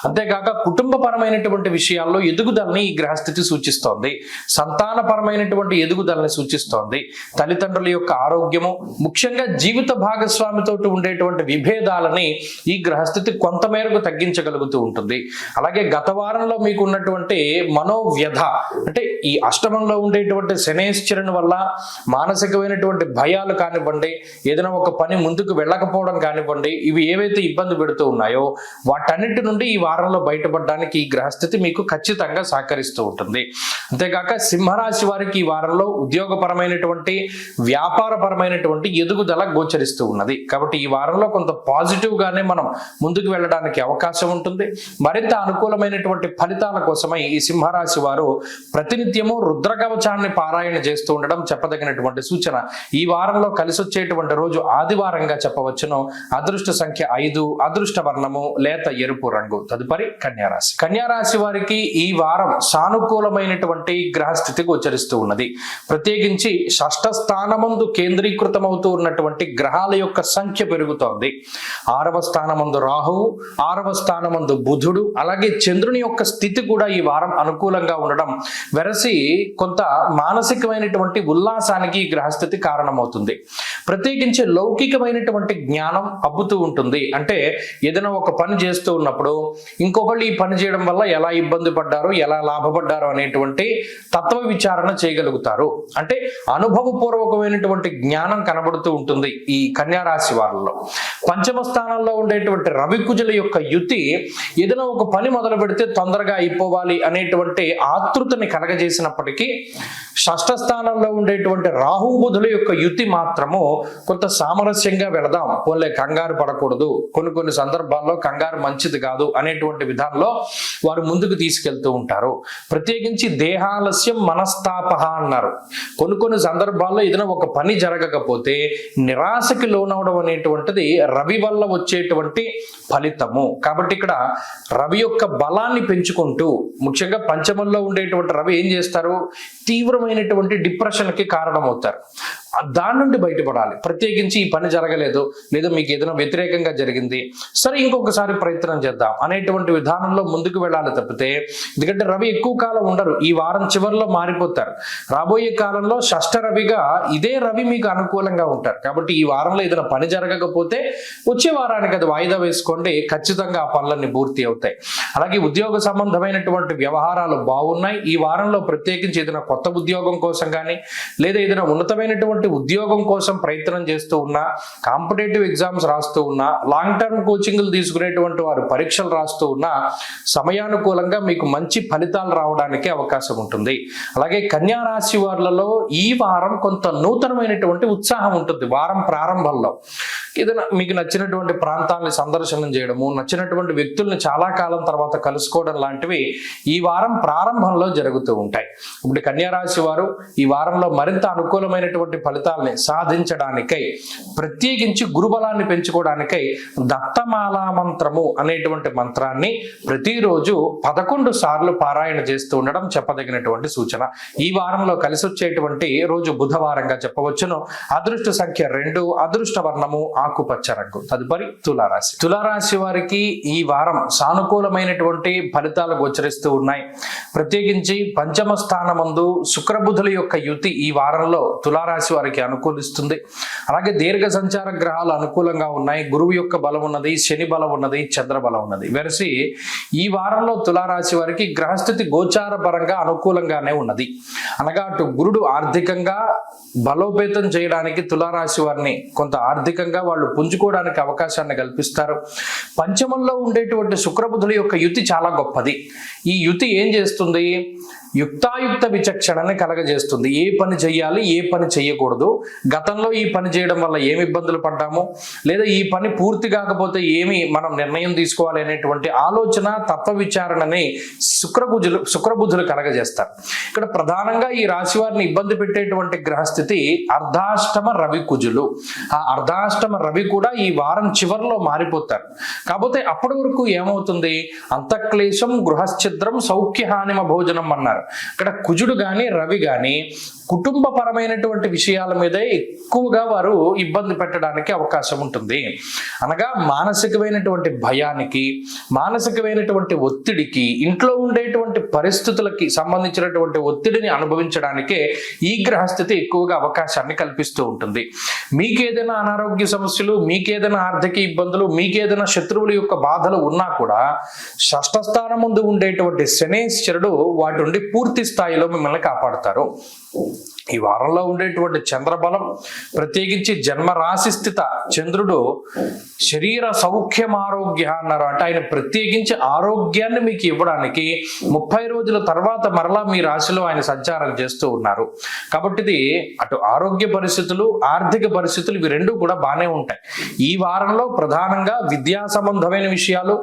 అంతేకాక కుటుంబపరమైనటువంటి విషయాల్లో ఎదుగుదలని ఈ గ్రహస్థితి సూచిస్తోంది. సంతానపరమైనటువంటి ఎదుగుదలని సూచిస్తోంది. తల్లిదండ్రుల యొక్క ఆరోగ్యము, ముఖ్యంగా జీవిత భాగస్వామితో ఉండేటువంటి విభేదాలని ఈ గ్రహస్థితి కొంతమేరకు తగ్గించగలుగుతూ ఉంటుంది. అలాగే గత వారంలో మీకు ఉన్నటువంటి మనోవ్యధ, అంటే ఈ అష్టమంలో ఉండేటువంటి శనేశ్వరుని వల్ల మానసికమైనటువంటి భయాలు కానివ్వండి, ఏదైనా ఒక పని ముందుకు వెళ్ళకపోవడం కానివ్వండి, ఇవి ఏవైతే ఇబ్బంది పెడుతూ ఉన్నాయో వాటన్నిటి నుండి ఈ వారంలో బయటపడడానికి ఈ గ్రహస్థితి మీకు ఖచ్చితంగా సహకరిస్తూ ఉంటుంది. అంతేకాక సింహరాశి వారికి ఈ వారంలో ఉద్యోగపరమైనటువంటి, వ్యాపారపరమైనటువంటి ఎదుగుదల గోచరిస్తూ ఉన్నది. కాబట్టి ఈ వారంలో కొంత పాజిటివ్ గానే మనం ముందుకు వెళ్ళడానికి అవకాశం ఉంటుంది. మరింత అనుకూలమైనటువంటి ఫలితాల కోసమై ఈ సింహరాశి వారు ప్రతినిత్యము రుద్రకవచాన్ని పారాయణ చేస్తూ ఉండడం చెప్పదగినటువంటి సూచన. ఈ వారంలో కలిసి వచ్చేటువంటి రోజు ఆదివారంగా చెప్పవచ్చును. అదృష్ట సంఖ్య 5, అదృష్ట వర్ణము లేత ఎరుపు రంగు. తదుపరి కన్యారాశి. కన్యారాశి వారికి ఈ వారం సానుకూలమైనటువంటి గ్రహస్థితి గోచరిస్తూ ఉన్నది. ప్రత్యేకించి షష్ఠ స్థానమందు కేంద్రీకృతమవుతూ ఉన్నటువంటి గ్రహాల యొక్క సంఖ్య పెరుగుతోంది. 6వ స్థానమందు రాహువు, 6వ స్థానమందు బుధుడు, అలాగే చంద్రుని యొక్క స్థితి కూడా ఈ వారం అనుకూలంగా ఉండడం వెరసి కొంత మానసికమైనటువంటి ఉల్లాసానికి ఈ గ్రహస్థితి కారణమవుతుంది. ప్రత్యేకించి లౌకికమైనటువంటి జ్ఞానం అబ్బుతూ ఉంటుంది. అంటే ఏదైనా ఒక పని చేస్తూ ఉన్నప్పుడు ఇంకొకళ్ళు ఈ పని చేయడం వల్ల ఎలా ఇబ్బంది పడ్డారు, ఎలా లాభపడ్డారు అనేటువంటి తత్వ విచారణ చేయగలుగుతారు. అంటే అనుభవపూర్వకమైనటువంటి జ్ఞానం కనబడుతూ ఉంటుంది ఈ కన్యా రాశి వారిలో. పంచమ స్థానంలో ఉండేటువంటి రవికుజుల యొక్క యుతి ఏదైనా ఒక పని మొదలు పెడితే తొందరగా అయిపోవాలి అనేటువంటి ఆతృతని కలగజేసినప్పటికీ, షష్ఠ స్థానంలో ఉండేటువంటి రాహు బుధుల యొక్క యుతి మాత్రము కొంత సామరస్యంగా వెళదాం, పోలే కంగారు పడకూడదు, కొన్ని సందర్భాల్లో కంగారు మంచిది కాదు అనేటువంటి విధానంలో వారు ముందుకు తీసుకెళ్తూ ఉంటారు. ప్రత్యేకించి దేహాలస్యం మనస్తాపహ అన్నారు. కొన్ని సందర్భాల్లో ఏదైనా ఒక పని జరగకపోతే నిరాశకి లోనవడం అనేటువంటిది రవి వల్ల వచ్చేటువంటి ఫలితము. కాబట్టి ఇక్కడ రవి యొక్క బలాన్ని పెంచుకుంటూ, ముఖ్యంగా పంచమంలో ఉండేటువంటి రవి ఏం చేస్తారు, తీవ్రమైనటువంటి డిప్రెషన్కి కారణమవుతారు. దాని నుండి బయటపడాలి. ప్రత్యేకించి ఈ పని జరగలేదు, లేదా మీకు ఏదైనా వ్యతిరేకంగా జరిగింది, సరే ఇంకొకసారి ప్రయత్నం చేద్దాం అనేటువంటి విధానంలో ముందుకు వెళ్ళాలి తప్పితే, ఎందుకంటే రవి ఎక్కువ కాలం ఉండరు, ఈ వారం చివరిలో మారిపోతారు. రాబోయే కాలంలో షష్ఠ రవిగా ఇదే రవి మీకు అనుకూలంగా ఉంటారు. కాబట్టి ఈ వారంలో ఏదైనా పని జరగకపోతే వచ్చే వారానికి అది వాయిదా వేసుకోండి, ఖచ్చితంగా ఆ పనులన్నీ పూర్తి అవుతాయి. అలాగే ఉద్యోగ సంబంధమైనటువంటి వ్యవహారాలు బాగున్నాయి. ఈ వారంలో ప్రత్యేకించి ఏదైనా కొత్త ఉద్యోగం కోసం కానీ, లేదా ఏదైనా ఉన్నతమైనటువంటి ఉద్యోగం కోసం ప్రయత్నం చేస్తూ ఉన్నా, కాంపిటేటివ్ ఎగ్జామ్స్ రాస్తూ ఉన్నా, లాంగ్ టర్మ్ కోచింగ్లు తీసుకునేటువంటి వారు పరీక్షలు రాస్తూ ఉన్నా, సమయానుకూలంగా మీకు మంచి ఫలితాలు రావడానికి అవకాశం ఉంటుంది. అలాగే కన్యా రాశి వారిలో ఈ వారం కొంత నూతనమైనటువంటి ఉత్సాహం ఉంటుంది. వారం ప్రారంభంలో ఏదైనా మీకు నచ్చినటువంటి ప్రాంతాలని సందర్శనం చేయడము, నచ్చినటువంటి వ్యక్తుల్ని చాలా కాలం తర్వాత కలుసుకోవడం లాంటివి ఈ వారం ప్రారంభంలో జరుగుతూ ఉంటాయి. ఇప్పుడు కన్యా రాశి వారు ఈ వారంలో మరింత అనుకూలమైనటువంటి ఫలితాలని సాధించడానికై, ప్రత్యేకించి గురుబలాన్ని పెంచుకోవడానికై దత్తమాలా మంత్రము అనేటువంటి మంత్రాన్ని ప్రతిరోజు 11 సార్లు పారాయణ చేస్తూ ఉండడం చెప్పదగినటువంటి సూచన. ఈ వారంలో కలిసి వచ్చేటువంటి రోజు బుధవారంగా చెప్పవచ్చును. అదృష్ట సంఖ్య 2, అదృష్ట వర్ణము ఆకుపచ్చ రంగు. తదుపరి తులారాశి. తులారాశి వారికి ఈ వారం సానుకూలమైనటువంటి ఫలితాలు గోచరిస్తూ ఉన్నాయి. ప్రత్యేకించి పంచమ స్థానమందు శుక్రబుధుల యొక్క యుతి ఈ వారంలో తులారాశి వారికి అనుకూలిస్తుంది. అలాగే దీర్ఘ సంచార గ్రహాలు అనుకూలంగా ఉన్నాయి. గురువు యొక్క బలం ఉన్నది, శని బలం ఉన్నది, చంద్ర బలం ఉన్నది. వెరసి ఈ వారంలో తులారాశి వారికి గ్రహస్థితి గోచార పరంగా అనుకూలంగానే ఉన్నది. అనగా అటు గురుడు ఆర్థికంగా బలోపేతం చేయడానికి తులారాశి వారిని కొంత ఆర్థికంగా వాళ్ళు పుంజుకోవడానికి అవకాశాన్ని కల్పిస్తారు. పంచమంలో ఉండేటువంటి శుక్రబుధుల యొక్క యుతి చాలా గొప్పది. ఈ యుతి ఏం చేస్తుంది, యుక్తాయుక్త విచక్షణని కలగజేస్తుంది. ఏ పని చెయ్యాలి, ఏ పని చెయ్యకూడదు, గతంలో ఈ పని చేయడం వల్ల ఏమి ఇబ్బందులు పడ్డాము, లేదా ఈ పని పూర్తి కాకపోతే ఏమి మనం నిర్ణయం తీసుకోవాలి అనేటువంటి ఆలోచన, తత్వ విచారణని శుక్రబుధులు కలగజేస్తారు. ఇక్కడ ప్రధానంగా ప్రధానంగా ఈ రాశి వారిని ఇబ్బంది పెట్టేటువంటి గ్రహస్థితి అర్ధాష్టమ రవి కుజులు. ఆ అర్ధాష్టమ రవి కూడా ఈ వారం చివరిలో మారిపోతారు. కాకపోతే అప్పటి వరకు ఏమవుతుంది, అంతఃక్లేశం గృహశ్చిద్రం సౌఖ్యహానిమ భోజనం అన్నారు. ఇక్కడ కుజుడు గాని రవి గాని కుటుంబపరమైనటువంటి విషయాల మీదే ఎక్కువగా వారు ఇబ్బంది పెట్టడానికి అవకాశం ఉంటుంది. అనగా మానసికమైనటువంటి భయానికి, మానసికమైనటువంటి ఒత్తిడికి, ఇంట్లో ఉండేటువంటి పరిస్థితులకి సంబంధించినటువంటి ఒత్తిడిని అనుభవించడానికే ఈ గ్రహస్థితి ఎక్కువగా అవకాశాన్ని కల్పిస్తూ ఉంటుంది. మీకేదైనా అనారోగ్య సమస్యలు, మీకేదైనా ఆర్థిక ఇబ్బందులు, మీకేదైనా శత్రువుల యొక్క బాధలు ఉన్నా కూడా షష్ఠస్థానం ముందు ఉండేటువంటి శనేశ్వరుడు వాటి నుండి పూర్తి స్థాయిలో మిమ్మల్ని కాపాడుతారు. ఈ వారంలో ఉండేటువంటి చంద్రబలం, ప్రత్యేకించి జన్మరాశి స్థిత చంద్రుడు శరీర సౌఖ్యం ఆరోగ్య అన్నారు. అంటే ఆయన ప్రత్యేకించి ఆరోగ్యాన్ని మీకు ఇవ్వడానికి 30 రోజుల తర్వాత మరలా మీ రాశిలో ఆయన సంచారం చేస్తూ ఉన్నారు. కాబట్టి ఇది అటు ఆరోగ్య పరిస్థితులు, ఆర్థిక పరిస్థితులు ఇవి రెండు కూడా బాగానే ఉంటాయి. ఈ వారంలో ప్రధానంగా విద్యా సంబంధమైన విషయాలు,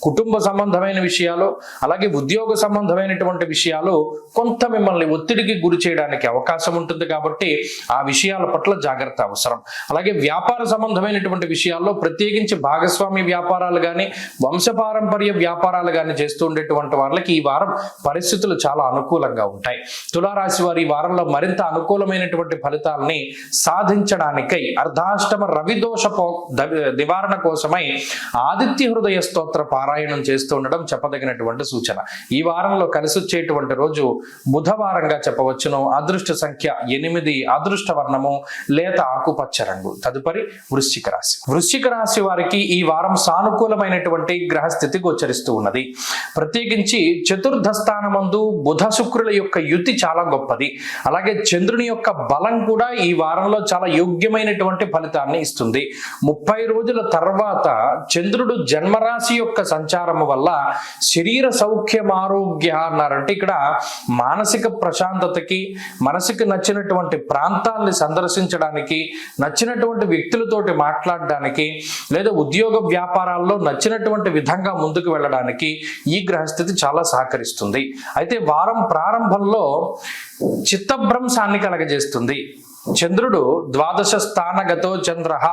కుటుంబ సంబంధమైన విషయాలు, అలాగే ఉద్యోగ సంబంధమైనటువంటి విషయాలు కొంత మిమ్మల్ని ఒత్తిడికి గురి చేయడానికి అవకాశం ఉంటుంది. కాబట్టి ఆ విషయాల పట్ల జాగ్రత్త అవసరం. అలాగే వ్యాపార సంబంధమైనటువంటి విషయాల్లో ప్రత్యేకించి భాగస్వామి వ్యాపారాలు కానీ, వంశపారంపర్య వ్యాపారాలు కానీ చేస్తూ ఉండేటువంటి వాళ్ళకి ఈ వారం పరిస్థితులు చాలా అనుకూలంగా ఉంటాయి. తులారాశి వారి ఈ వారంలో మరింత అనుకూలమైనటువంటి ఫలితాలని సాధించడానికై అర్ధాష్టమ రవిదోష నివారణ కోసమై ఆదిత్య హృదయ స్తోత్ర పారాయణం చేస్తూ ఉండడం చెప్పదగినటువంటి సూచన. ఈ వారంలో కలిసి వచ్చేటువంటి రోజు బుధవారంగా చెప్పవచ్చును. అదృష్ట సంఖ్య 8, అదృష్ట వర్ణము లేత ఆకుపచ్చ రంగు. తదుపరి వృశ్చిక రాశి. వృశ్చిక రాశి వారికి ఈ వారం సానుకూలమైనటువంటి గ్రహస్థితి గోచరిస్తూ ఉన్నది. ప్రత్యేకించి చతుర్థ స్థానమందు బుధ శుక్రుల యొక్క యుతి చాలా గొప్పది. అలాగే చంద్రుని యొక్క బలం కూడా ఈ వారంలో చాలా యోగ్యమైనటువంటి ఫలితాన్ని ఇస్తుంది. 30 రోజుల తర్వాత చంద్రుడు జన్మరాశి యొక్క సంచారము వల్ల శరీర సౌఖ్యం ఆరోగ్య అన్నారంటే ఇక్కడ మానసిక ప్రశాంతతకి, మనసుకు నచ్చినటువంటి ప్రాంతాన్ని సందర్శించడానికి, నచ్చినటువంటి వ్యక్తులతోటి మాట్లాడడానికి, లేదా ఉద్యోగ వ్యాపారాల్లో నచ్చినటువంటి విధంగా ముందుకు వెళ్ళడానికి ఈ గ్రహస్థితి చాలా సహకరిస్తుంది. అయితే వారం ప్రారంభంలో చిత్తభ్రంశాన్ని కలగజేస్తుంది. చంద్రుడు ద్వాదశ స్థానగతో చంద్రః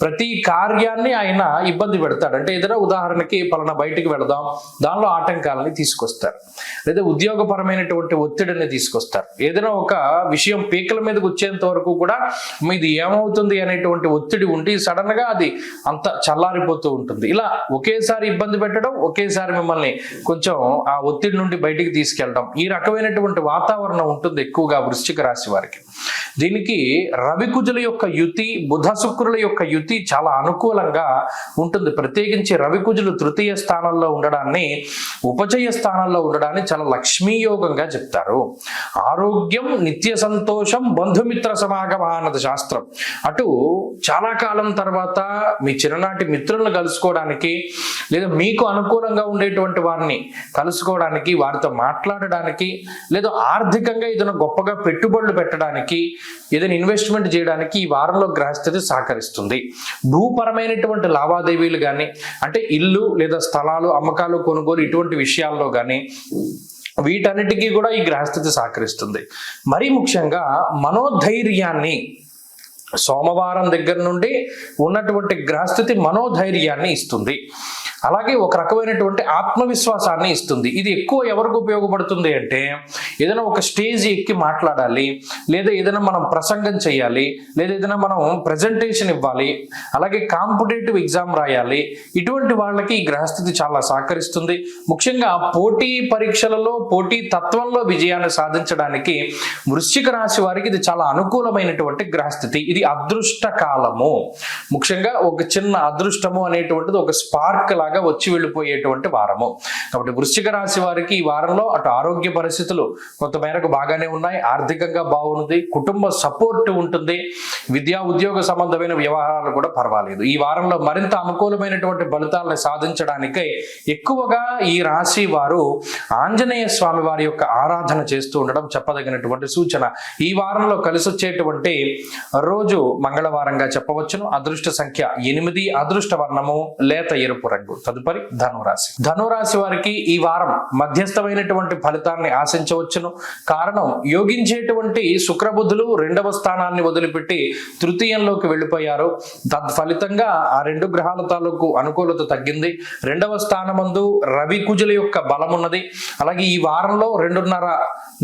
ప్రతి కార్యాన్ని ఆయన ఇబ్బంది పెడతాడు. అంటే ఏదైనా ఉదాహరణకి పలానా బయటికి వెళదాం, దానిలో ఆటంకాలని తీసుకొస్తారు, లేదా ఉద్యోగపరమైనటువంటి ఒత్తిడిని తీసుకొస్తారు. ఏదైనా ఒక విషయం పీకల మీదకి వచ్చేంత వరకు కూడా మీది ఏమవుతుంది అనేటువంటి ఒత్తిడి ఉండి సడన్ గా అది అంత చల్లారిపోతూ ఉంటుంది. ఇలా ఒకేసారి ఇబ్బంది పెట్టడం, ఒకేసారి మిమ్మల్ని కొంచెం ఆ ఒత్తిడి నుండి బయటికి తీసుకెళ్ళడం, ఈ రకమైనటువంటి వాతావరణం ఉంటుంది ఎక్కువగా వృశ్చిక రాశి వారికి. దీనికి రవికుజుల యొక్క యుతి, బుధ శుక్రుల యొక్క యుతి చాలా అనుకూలంగా ఉంటుంది. ప్రత్యేకించి రవికుజులు తృతీయ స్థానంలో ఉండడాన్ని, ఉపజయ స్థానంలో ఉండడాన్ని చాలా లక్ష్మీయోగంగా చెప్తారు. ఆరోగ్యం, నిత్య సంతోషం, బంధుమిత్ర సమాగమ అన్నది శాస్త్రం. అటు చాలా కాలం తర్వాత మీ చిన్ననాటి మిత్రులను కలుసుకోవడానికి, లేదా మీకు అనుకూలంగా ఉండేటువంటి వారిని కలుసుకోవడానికి, వారితో మాట్లాడడానికి, లేదా ఆర్థికంగా ఏదైనా గొప్పగా పెట్టుబడులు పెట్టడానికి, ఏదైనా ఇన్వెస్ట్మెంట్ చేయడానికి ఈ వారంలో గ్రహస్థితి సహకరిస్తుంది. భూపరమైనటువంటి లావాదేవీలు కానీ, అంటే ఇల్లు లేదా స్థలాలు అమ్మకాలు కొనుగోలు ఇటువంటి విషయాల్లో కానీ వీటన్నిటికీ కూడా ఈ గ్రహస్థితి సహకరిస్తుంది. మరీ ముఖ్యంగా మనోధైర్యాన్ని, సోమవారం దగ్గర నుండి ఉన్నటువంటి గ్రహస్థితి మనోధైర్యాన్ని ఇస్తుంది. అలాగే ఒక రకమైనటువంటి ఆత్మవిశ్వాసాన్ని ఇస్తుంది. ఇది ఎక్కువ ఎవరికి ఉపయోగపడుతుంది అంటే ఏదైనా ఒక స్టేజ్ ఎక్కి మాట్లాడాలి, లేదా ఏదైనా మనం ప్రసంగం చేయాలి, లేదా ఏదైనా మనం ప్రజెంటేషన్ ఇవ్వాలి, అలాగే కాంపిటేటివ్ ఎగ్జామ్ రాయాలి, ఇటువంటి వాళ్ళకి ఈ గ్రహస్థితి చాలా సహకరిస్తుంది. ముఖ్యంగా పోటీ పరీక్షలలో, పోటీ తత్వంలో విజయాన్ని సాధించడానికి వృశ్చిక రాశి వారికి ఇది చాలా అనుకూలమైనటువంటి గ్రహస్థితి. ఇది అదృష్ట కాలము. ముఖ్యంగా ఒక చిన్న అదృష్టము అనేటువంటిది ఒక స్పార్క్ లాగా వచ్చి వెళ్ళిపోయేటువంటి వారము. కాబట్టి వృశ్చిక రాశి వారికి ఈ వారంలో అటు ఆరోగ్య పరిస్థితులు కొంత మేరకు బాగానే ఉన్నాయి, ఆర్థికంగా బాగుంది, కుటుంబ సపోర్ట్ ఉంటుంది, విద్యా ఉద్యోగ సంబంధమైన వ్యవహారాలు కూడా పర్వాలేదు. ఈ వారంలో మరింత అనుకూలమైనటువంటి ఫలితాలను సాధించడానికై ఎక్కువగా ఈ రాశి వారు ఆంజనేయ స్వామి వారి యొక్క ఆరాధన చేస్తూ ఉండడం చెప్పదగినటువంటి సూచన. ఈ వారంలో కలిసి వచ్చేటువంటి రోజు రోజు మంగళవారంగా చెప్పవచ్చును. అదృష్ట సంఖ్య 8, అదృష్ట వర్ణము లేత ఎరుపు రంగు. తదుపరి ధనురాశి. ధనురాశి వారికి ఈ వారం మధ్యస్థమైనటువంటి ఫలితాన్ని ఆశించవచ్చును. కారణం, యోగించేటువంటి శుక్రబుధులు 2వ స్థానాన్ని వదిలిపెట్టి తృతీయంలోకి వెళ్ళిపోయారు. తత్ఫలితంగా ఆ 2 గ్రహాల తాలూకు అనుకూలత తగ్గింది. 2వ స్థానమందు రవి కుజుల యొక్క బలం ఉన్నది. అలాగే ఈ వారంలో 2.5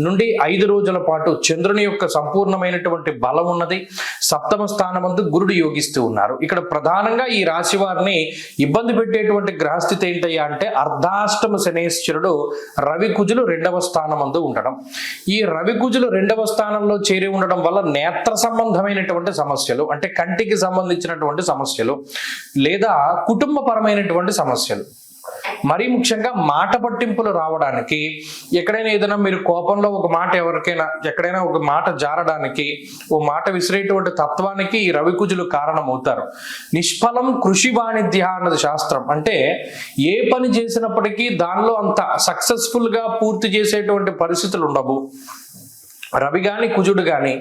నుండి 5 రోజుల పాటు చంద్రుని యొక్క సంపూర్ణమైనటువంటి బలం ఉన్నది. 7వ స్థానమందు గురుడు యోగిస్తూ ఉన్నారు. ఇక్కడ ప్రధానంగా ఈ రాశి వారిని ఇబ్బంది పెట్టేటువంటి గ్రహస్థితి ఏంటయ్యా అంటే అర్ధాష్టమ శనేశ్వరుడు రవి కుజులు 2వ స్థానమందు ఉండడం. ఈ రవి కుజులు 2వ స్థానంలో చేరి ఉండడం వల్ల నేత్ర సంబంధమైనటువంటి సమస్యలు, అంటే కంటికి సంబంధించినటువంటి సమస్యలు లేదా కుటుంబపరమైనటువంటి సమస్యలు, మరీ ముఖ్యంగా మాట పట్టింపులు రావడానికి, ఎక్కడైనా ఏదైనా మీరు కోపంలో ఒక మాట ఎవరికైనా ఎక్కడైనా ఒక మాట జారడానికి, ఓ మాట విసిరేటువంటి తత్వానికి ఈ రవికుజులు కారణమవుతారు. నిష్ఫలం కృషి వాణిజ్య అన్నది శాస్త్రం. అంటే ఏ పని చేసినప్పటికీ దానిలో అంత సక్సెస్ఫుల్ గా పూర్తి చేసేటువంటి పరిస్థితులు ఉండవు. రవి గాని కుజుడు గాని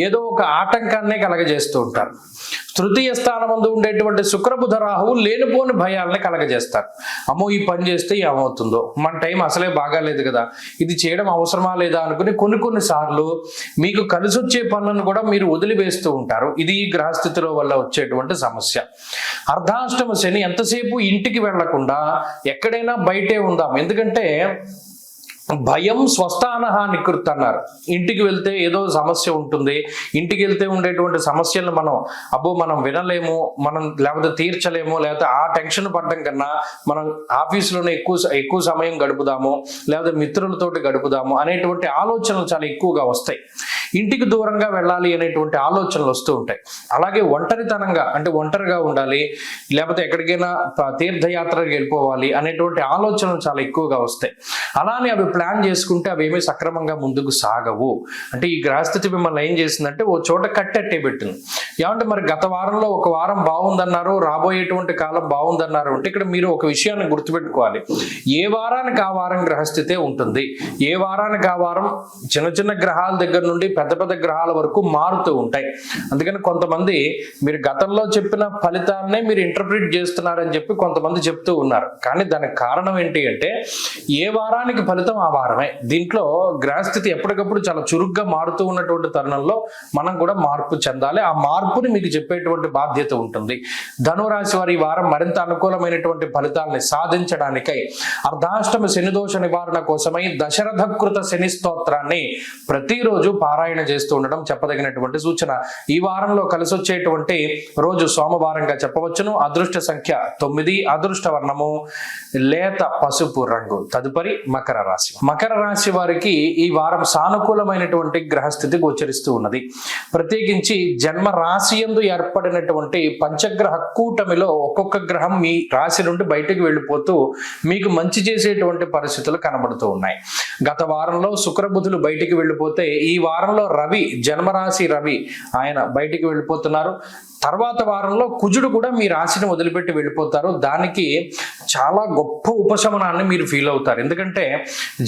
ఏదో ఒక ఆటంకాన్నే కలగజేస్తూ ఉంటారు. తృతీయ స్థానమందు ఉండేటువంటి శుక్రబుధ రాహువు లేనిపోని భయాలని కలగజేస్తారు. అమ్మో ఈ పని చేస్తే ఏమవుతుందో, మన టైం అసలే బాగాలేదు కదా, ఇది చేయడం అవసరమా లేదా అనుకుని కొన్ని సార్లు మీకు కలిసి వచ్చే పనులను కూడా మీరు వదిలివేస్తూ ఉంటారు. ఇది ఈ గ్రహస్థితిలో వల్ల వచ్చేటువంటి సమస్య. అర్ధాష్టమ శని ఎంతసేపు ఇంటికి వెళ్లకుండా ఎక్కడైనా బయటే ఉందాం. ఎందుకంటే భయం స్వస్థానహ నికృత్ అన్నారు. ఇంటికి వెళ్తే ఏదో సమస్య ఉంటుంది, ఇంటికి వెళ్తే ఉండేటువంటి సమస్యలను మనం వినలేము, మనం లేకపోతే తీర్చలేము, లేకపోతే ఆ టెన్షన్ పడడం కన్నా మనం ఆఫీసులోనే ఎక్కువ సమయం గడుపుదాము, లేకపోతే మిత్రులతోటి గడుపుదాము అనేటువంటి ఆలోచనలు చాలా ఎక్కువగా వస్తాయి. ఇంటికి దూరంగా వెళ్ళాలి అనేటువంటి ఆలోచనలు వస్తూ ఉంటాయి. అలాగే ఒంటరితనంగా, అంటే ఒంటరిగా ఉండాలి, లేకపోతే ఎక్కడికైనా తీర్థయాత్రకి వెళ్ళిపోవాలి అనేటువంటి ఆలోచనలు చాలా ఎక్కువగా వస్తాయి. అలానే అవి ప్లాన్ చేసుకుంటే అవి ఏమీ సక్రమంగా ముందుకు సాగవు. అంటే ఈ గ్రహస్థితి మిమ్మల్ని ఏం చేసిందంటే ఓ చోట కట్టెట్టే పెట్టింది. ఏమంటే మరి గత వారంలో ఒక వారం బాగుందన్నారు, రాబోయేటువంటి కాలం బాగుందన్నారు అంటే ఇక్కడ మీరు ఒక విషయాన్ని గుర్తుపెట్టుకోవాలి. ఏ వారానికి ఆ వారం గ్రహస్థితే ఉంటుంది. ఏ వారానికి ఆ వారం చిన్న గ్రహాల దగ్గర నుండి పెద్ద గ్రహాల వరకు మారుతూ ఉంటాయి. అందుకని కొంతమంది మీరు గతంలో చెప్పిన ఫలితాలనే మీరు ఇంటర్ప్రిట్ చేస్తున్నారని చెప్పి కొంతమంది చెప్తూ ఉన్నారు. కానీ దానికి కారణం ఏంటి అంటే ఏ వారానికి ఫలితం ఆ వారమే. దీంట్లో గ్రహస్థితి ఎప్పటికప్పుడు చాలా చురుగ్గా మారుతూ ఉన్నటువంటి తరుణంలో మనం కూడా మార్పు చెందాలి. ఆ మార్పుని మీకు చెప్పేటువంటి బాధ్యత ఉంటుంది. ధనురాశి వారి ఈ వారం మరింత అనుకూలమైనటువంటి ఫలితాలని సాధించడానికై అర్ధాష్టమ శనిదోష నివారణ కోసమై దశరథకృత శని స్తోత్రాన్ని ప్రతిరోజు పారాయణ చేస్తూ ఉండడం చెప్పదగినటువంటి సూచన. ఈ వారంలో కలిసి వచ్చేటువంటి రోజు సోమవారంగా చెప్పవచ్చును. అదృష్ట సంఖ్య 9, అదృష్ట వర్ణము లేత పసుపు రంగు. తదుపరి మకర రాశి. మకర రాశి వారికి ఈ వారం సానుకూలమైనటువంటి గ్రహస్థితి గోచరిస్తూ ఉన్నది. ప్రత్యేకించి జన్మ రాశి యందు ఏర్పడినటువంటి పంచగ్రహ కూటమిలో ఒక్కొక్క గ్రహం మీ రాశి నుండి బయటకు వెళ్ళిపోతూ మీకు మంచి చేసేటువంటి పరిస్థితులు కనబడుతూ ఉన్నాయి. గత వారంలో శుక్రబుధులు బయటికి వెళ్ళిపోతే ఈ వారంలో రవి, జన్మరాశి రవి ఆయన బయటికి వెళ్ళిపోతున్నారు. తర్వాత వారంలో కుజుడు కూడా మీ రాశిని వదిలిపెట్టి వెళ్ళిపోతారు. దానికి చాలా గొప్ప ఉపశమనాన్ని మీరు ఫీల్ అవుతారు. ఎందుకంటే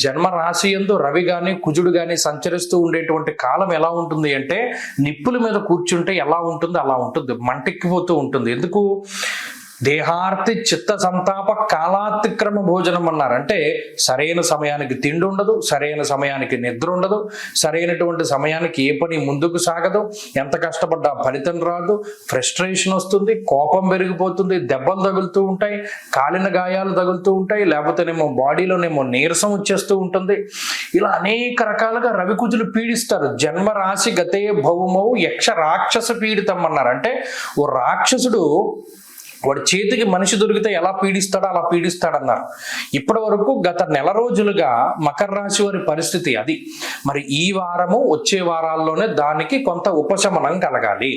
జన్మ రాశి యందు రవి గాని కుజుడు గాని సంచరిస్తూ ఉండేటువంటి కాలం ఎలా ఉంటుంది అంటే నిప్పుల మీద కూర్చుంటే ఎలా ఉంటుందో అలా ఉంటుంది, మంటెక్కిపోతూ ఉంటుంది. ఎందుకు? దేహార్తి చిత్త సంతాప కాలాతిక్రమ భోజనం అన్నారు. అంటే సరైన సమయానికి తిండి ఉండదు, సరైన సమయానికి నిద్ర ఉండదు, సరైనటువంటి సమయానికి ఏ పని ముందుకు సాగదు, ఎంత కష్టపడ్డా ఫలితం రాదు, ఫ్రస్ట్రేషన్ వస్తుంది, కోపం పెరిగిపోతుంది, దెబ్బలు తగులుతూ ఉంటాయి, కాలిన గాయాలు తగులుతూ ఉంటాయి, లేకపోతేనేమో బాడీలోనేమో నీరసం వచ్చేస్తూ ఉంటుంది. ఇలా అనేక రకాలుగా రవికుజులు పీడిస్తారు. జన్మ రాశి గతే భౌమౌ యక్ష రాక్షస పీడితం అన్నారు. అంటే ఓ రాక్షసుడు వాడి చేతికి మనిషి దొరికితే ఎలా పీడిస్తాడో అలా పీడిస్తాడన్నారు. ఇప్పటి వరకు గత నెల రోజులుగా మకర రాశి వారి పరిస్థితి అది. మరి ఈ వారము వచ్చే వారాల్లోనే దానికి కొంత ఉపశమనం కలగాలి.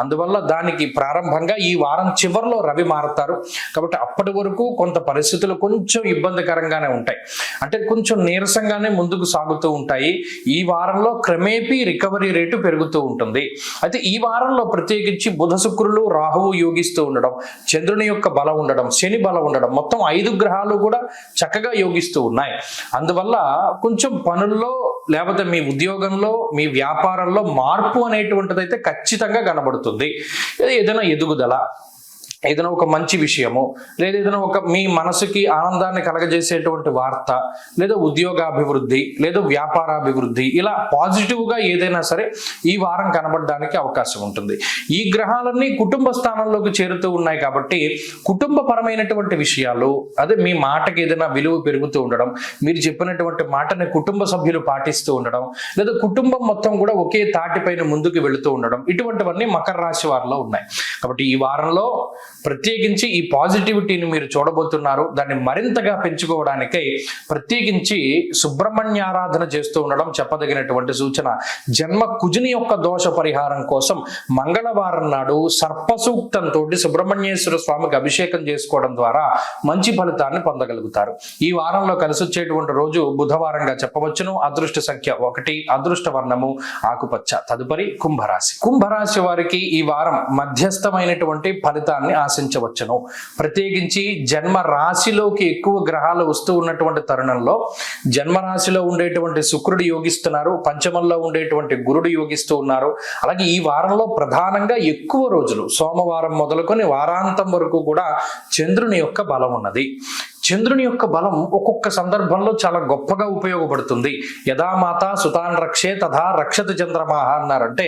అందువల్ల దానికి ప్రారంభంగా ఈ వారం చివరిలో రవి మారుతారు. కాబట్టి అప్పటి వరకు కొంత పరిస్థితులు కొంచెం ఇబ్బందికరంగానే ఉంటాయి, అంటే కొంచెం నీరసంగానే ముందుకు సాగుతూ ఉంటాయి. ఈ వారంలో క్రమేపీ రికవరీ రేటు పెరుగుతూ ఉంటుంది. అయితే ఈ వారంలో ప్రత్యేకించి బుధ శుక్రులు రాహువు యోగిస్తూ ఉండడం, చంద్రుని యొక్క బలం ఉండడం, శని బలం ఉండడం, మొత్తం 5 గ్రహాలు కూడా చక్కగా యోగిస్తూ ఉన్నాయి. అందువల్ల కొంచెం పనుల్లో లేకపోతే మీ ఉద్యోగంలో, మీ వ్యాపారంలో మార్పు అనేటువంటిది అయితే ఖచ్చితంగా కనబడుతుంది. ఏదైనా ఎదుగుదల, ఏదైనా ఒక మంచి విషయము, లేదా ఏదైనా ఒక మీ మనసుకి ఆనందాన్ని కలగజేసేటువంటి వార్త, లేదా ఉద్యోగాభివృద్ధి, లేదా వ్యాపారాభివృద్ధి, ఇలా పాజిటివ్గా ఏదైనా సరే ఈ వారం కనబడడానికి అవకాశం ఉంటుంది. ఈ గ్రహాలన్నీ కుటుంబ స్థానంలోకి చేరుతూ ఉన్నాయి కాబట్టి కుటుంబపరమైనటువంటి విషయాలు, అదే మీ మాటకి ఏదైనా విలువ పెరుగుతూ ఉండడం, మీరు చెప్పినటువంటి మాటని కుటుంబ సభ్యులు పాటిస్తూ ఉండడం, లేదా కుటుంబం మొత్తం కూడా ఒకే తాటిపైన ముందుకు వెళుతూ ఉండడం, ఇటువంటివన్నీ మకర రాశి వారిలో ఉన్నాయి. కాబట్టి ఈ వారంలో ప్రత్యేకించి ఈ పాజిటివిటీని మీరు చూడబోతున్నారు. దాన్ని మరింతగా పెంచుకోవడానికై ప్రత్యేకించి సుబ్రహ్మణ్య ఆరాధన చేస్తూ ఉండడం చెప్పదగినటువంటి సూచన. జన్మ కుజుని యొక్క దోష పరిహారం కోసం మంగళవారం నాడు సర్పసూక్తంతో సుబ్రహ్మణ్యేశ్వర స్వామికి అభిషేకం చేసుకోవడం ద్వారా మంచి ఫలితాన్ని పొందగలుగుతారు. ఈ వారంలో కలిసి వచ్చేటువంటి రోజు బుధవారంగా చెప్పవచ్చును. అదృష్ట సంఖ్య 1, అదృష్ట వర్ణము ఆకుపచ్చ. తదుపరి కుంభరాశి. కుంభరాశి వారికి ఈ వారం మధ్యస్థమైనటువంటి ఫలితాన్ని ఆశించవచ్చును. ప్రత్యేకించి జన్మ రాశిలోకి ఎక్కువ గ్రహాలు వస్తూ ఉన్నటువంటి తరుణంలో జన్మరాశిలో ఉండేటువంటి శుక్రుడు యోగిస్తున్నారు, పంచమంలో ఉండేటువంటి గురుడు యోగిస్తూ ఉన్నారు. అలాగే ఈ వారంలో ప్రధానంగా ఎక్కువ రోజులు సోమవారం మొదలుకొని వారాంతం వరకు కూడా చంద్రుని యొక్క బలం ఉన్నది. చంద్రుని యొక్క బలం ఒక్కొక్క సందర్భంలో చాలా గొప్పగా ఉపయోగపడుతుంది. యథామాత సుతాన్ రక్షే తథా రక్షత చంద్రమాహ అన్నారంటే,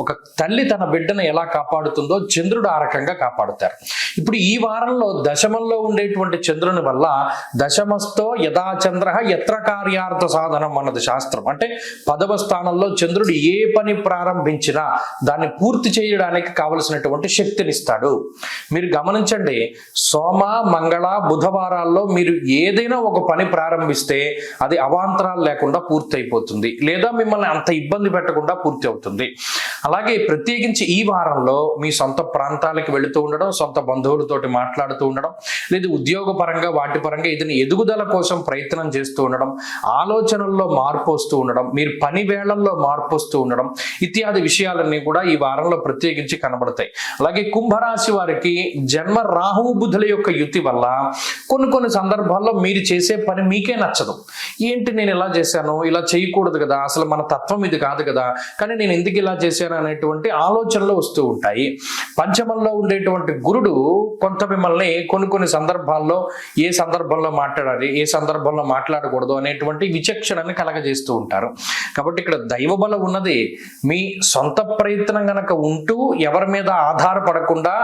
ఒక తల్లి తన బిడ్డను ఎలా కాపాడుతుందో చంద్రుడు ఆ రకంగా కాపాడుతారు. ఇప్పుడు ఈ వారంలో దశమంలో ఉండేటువంటి చంద్రుని వల్ల దశమస్థో యథా చంద్ర యత్ర కార్యార్థ సాధనం అన్నది శాస్త్రం. అంటే 10వ స్థానంలో చంద్రుడు ఏ పని ప్రారంభించినా దాన్ని పూర్తి చేయడానికి కావలసినటువంటి శక్తినిస్తాడు. మీరు గమనించండి, సోమ మంగళ బుధవారాల్లో మీరు ఏదైనా ఒక పని ప్రారంభిస్తే అది అవాంతరాలు లేకుండా పూర్తి అయిపోతుంది, లేదా మిమ్మల్ని అంత ఇబ్బంది పెట్టకుండా పూర్తి అవుతుంది. అలాగే ప్రత్యేకించి ఈ వారంలో మీ సొంత ప్రాంతాలకు వెళుతూ ఉండడం, సొంత బంధువులతోటి మాట్లాడుతూ ఉండడం, లేదా ఉద్యోగ పరంగా వాటి పరంగా ఏదైనా ఎదుగుదల కోసం ప్రయత్నం చేస్తూ ఉండడం, ఆలోచనల్లో మార్పు వస్తూ ఉండడం, మీరు పని వేళల్లో మార్పు వస్తూ ఉండడం, ఇత్యాది విషయాలన్నీ కూడా ఈ వారంలో ప్రత్యేకించి కనబడతాయి. అలాగే కుంభరాశి వారికి జన్మ రాహు బుధుల యొక్క యుతి వల్ల కొన్ని సందర్భాల్లో మీరు చేసే పని మీకే నచ్చదు. ఏంటి నేను ఇలా చేశాను, ఇలా చేయకూడదు కదా, అసలు మన తత్వం ఇది కాదు కదా, కానీ నేను ఎందుకు ఇలా చేశాను అనేటువంటి ఆలోచనలు వస్తూ ఉంటాయి. పంచమంలో ఉండేటువంటి గురుడు కొంత మిమ్మల్ని కొన్ని సందర్భాల్లో ఏ సందర్భంలో మాట్లాడాలి, ఏ సందర్భంలో మాట్లాడకూడదు అనేటువంటి విచక్షణని కలగజేస్తూ ఉంటారు. కాబట్టి ఇక్కడ దైవబలం ఉన్నది. మీ సొంత ప్రయత్నం గనక ఉంటూ ఎవరి మీద ఆధారపడకుండా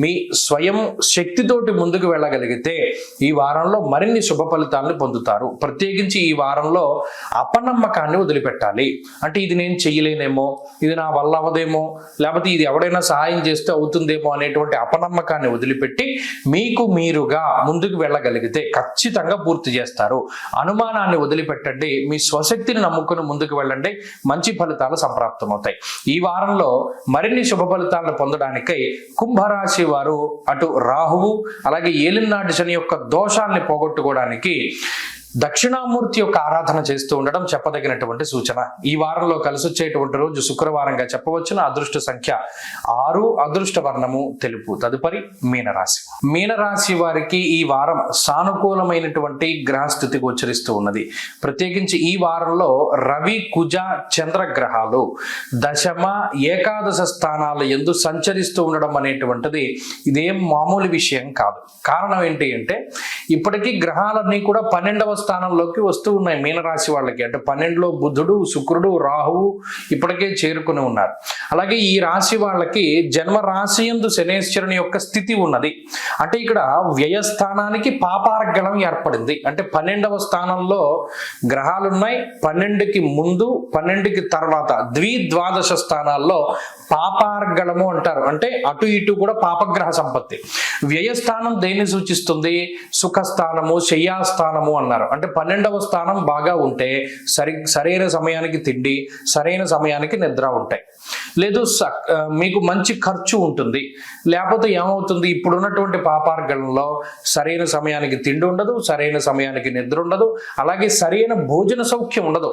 మీ స్వయం శక్తితోటి ముందుకు వెళ్ళగలిగితే ఈ వారంలో మరిన్ని శుభ ఫలితాలను పొందుతారు. ప్రత్యేకించి ఈ వారంలో అపనమ్మకాన్ని వదిలిపెట్టాలి. అంటే ఇది నేను చెయ్యలేనేమో, ఇది నా వల్ల అవదేమో, లేకపోతే ఇది ఎవడైనా సహాయం చేస్తే అవుతుందేమో అనేటువంటి అపనమ్మకాన్ని వదిలిపెట్టి మీకు మీరుగా ముందుకు వెళ్ళగలిగితే ఖచ్చితంగా పూర్తి చేస్తారు. అనుమానాన్ని వదిలిపెట్టండి, మీ స్వశక్తిని నమ్ముకుని ముందుకు వెళ్ళండి, మంచి ఫలితాలు సంప్రాప్తమవుతాయి. ఈ వారంలో మరిన్ని శుభ ఫలితాలను పొందడానికై కుంభరాశి వారు అటు రాహువు అలాగే ఏలినాటి శని యొక్క దోషాల్ని పోగొట్టుకోవడానికి దక్షిణామూర్తి యొక్క ఆరాధన చేస్తూ ఉండడం చెప్పదగినటువంటి సూచన. ఈ వారంలో కలిసి వచ్చేటువంటి రోజు శుక్రవారంగా చెప్పవచ్చున. అదృష్ట సంఖ్య 6, అదృష్ట వర్ణము తెలుపు. తదుపరి మీనరాశి. మీనరాశి వారికి ఈ వారం సానుకూలమైనటువంటి గ్రహస్థితి గోచరిస్తూ ఉన్నది. ప్రత్యేకించి ఈ వారంలో రవి కుజ చంద్ర గ్రహాలు దశమ ఏకాదశ స్థానాల యందు సంచరిస్తూ ఉండడం అనేటువంటిది ఇదేం మామూలు విషయం కాదు. కారణం ఏంటి అంటే, ఇప్పటికీ గ్రహాలన్నీ కూడా 12వ స్థానంలోకి వస్తూ ఉన్నాయి మీనరాశి వాళ్ళకి. అంటే 12లో బుధుడు శుక్రుడు రాహువు ఇప్పటికే చేరుకుని ఉన్నారు. అలాగే ఈ రాశి వాళ్ళకి జన్మ రాశి యందు శనేశ్వరుని యొక్క స్థితి ఉన్నది. అంటే ఇక్కడ వ్యయస్థానానికి పాపార్గణం ఏర్పడింది. అంటే 12వ స్థానంలో గ్రహాలు ఉన్నాయి. 12కి ముందు 12కి తర్వాత ద్విద్వాదశ స్థానాల్లో పాపార్గణము అంటారు. అంటే అటు ఇటు కూడా పాపగ్రహ సంపత్తి. వ్యయస్థానం దేన్ని సూచిస్తుంది? సుఖస్థానము శయ్యాస్థానము అన్నారు. అంటే 12వ స్థానం బాగా ఉంటే సరైన సమయానికి తిండి, సరైన సమయానికి నిద్ర ఉంటాయి. లేదు మీకు మంచి ఖర్చు ఉంటుంది. లేకపోతే ఏమవుతుంది, ఇప్పుడున్నటువంటి పాపార్గణంలో సరైన సమయానికి తిండి ఉండదు, సరైన సమయానికి నిద్ర ఉండదు, అలాగే సరైన భోజన సౌఖ్యం ఉండదు.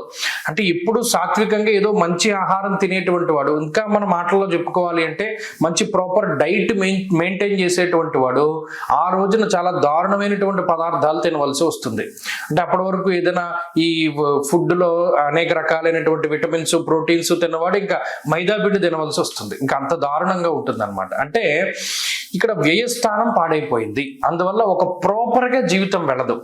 అంటే ఇప్పుడు సాత్వికంగా ఏదో మంచి ఆహారం తినేటువంటి వాడు, ఇంకా మన మాటల్లో చెప్పుకోవాలి అంటే మంచి ప్రాపర్ డైట్ మెయింటైన్ చేసేటువంటి వాడు ఆ రోజున చాలా దారుణమైనటువంటి పదార్థాలు తినవలసి వస్తుంది. అంటే అప్పటి వరకు ఏదైనా ఈ ఫుడ్లో అనేక రకాలైనటువంటి విటమిన్స్ ప్రోటీన్స్ తిన్నవాడు ఇంకా మైదా పిండి తినవలసి వస్తుంది, ఇంకా అంత దారుణంగా ఉంటుంది అనమాట. అంటే ఇక్కడ వ్యయస్థానం పాడైపోయింది, అందువల్ల ఒక ప్రాపర్గా జీవితం వెళ్ళదు.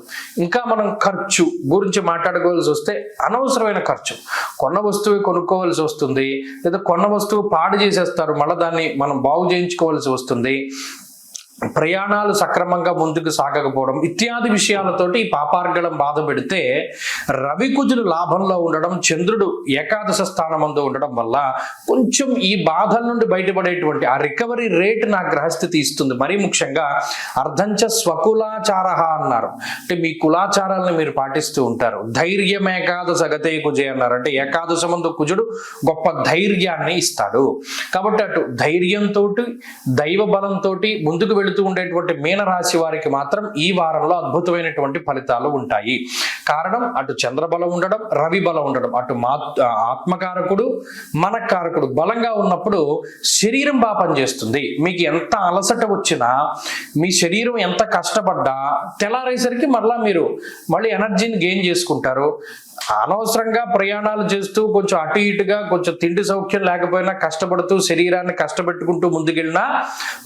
ఇంకా మనం ఖర్చు గురించి మాట్లాడుకోవాల్సి వస్తే అనవసరమైన ఖర్చు, కొన్న వస్తువు కొనుక్కోవాల్సి వస్తుంది, లేదా కొన్న వస్తువు పాడు చేసేస్తారు, మళ్ళీ దాన్ని మనం బాగు చేయించుకోవాల్సి వస్తుంది, ప్రయాణాలు సక్రమంగా ముందుకు సాగకపోవడం ఇత్యాది విషయాలతోటి ఈ పాపార్గళం బాధ పెడితే రవి కుజులు లాభంలో ఉండడం, చంద్రుడు ఏకాదశ స్థానమందు ఉండడం వల్ల కొంచెం ఈ బాధల నుండి బయటపడేటువంటి ఆ రికవరీ రేట్ నా గ్రహస్థితి ఇస్తుంది. మరీ ముఖ్యంగా అర్ధంచ స్వకులాచార అన్నారు, అంటే మీ కులాచారాలను మీరు పాటిస్తూ ఉంటారు. ధైర్యం ఏకాదశ గతే కుజే అన్నారు, అంటే ఏకాదశమందు కుజుడు గొప్ప ధైర్యాన్ని ఇస్తాడు. కాబట్టి అటు ధైర్యంతో దైవ బలంతో ముందుకు వెళుతూ ఉండేటువంటి మీనరాశి వారికి మాత్రం ఈ వారంలో అద్భుతమైనటువంటి ఫలితాలు ఉంటాయి. కారణం అటు చంద్రబలం ఉండడం, రవి బలం ఉండడం, అటు ఆత్మకారకుడు మనకారకుడు బలంగా ఉన్నప్పుడు శరీరం బాగా పనిచేస్తుంది. మీకు ఎంత అలసట వచ్చినా, మీ శరీరం ఎంత కష్టపడ్డా తెల్లారేసరికి మళ్ళీ ఎనర్జీని గెయిన్ చేసుకుంటారు. అనవసరంగా ప్రయాణాలు చేస్తూ కొంచెం అటు ఇటుగా కొంచెం తిండి సౌఖ్యం లేకపోయినా కష్టపడుతూ శరీరాన్ని కష్టపెట్టుకుంటూ ముందుకెళ్ళినా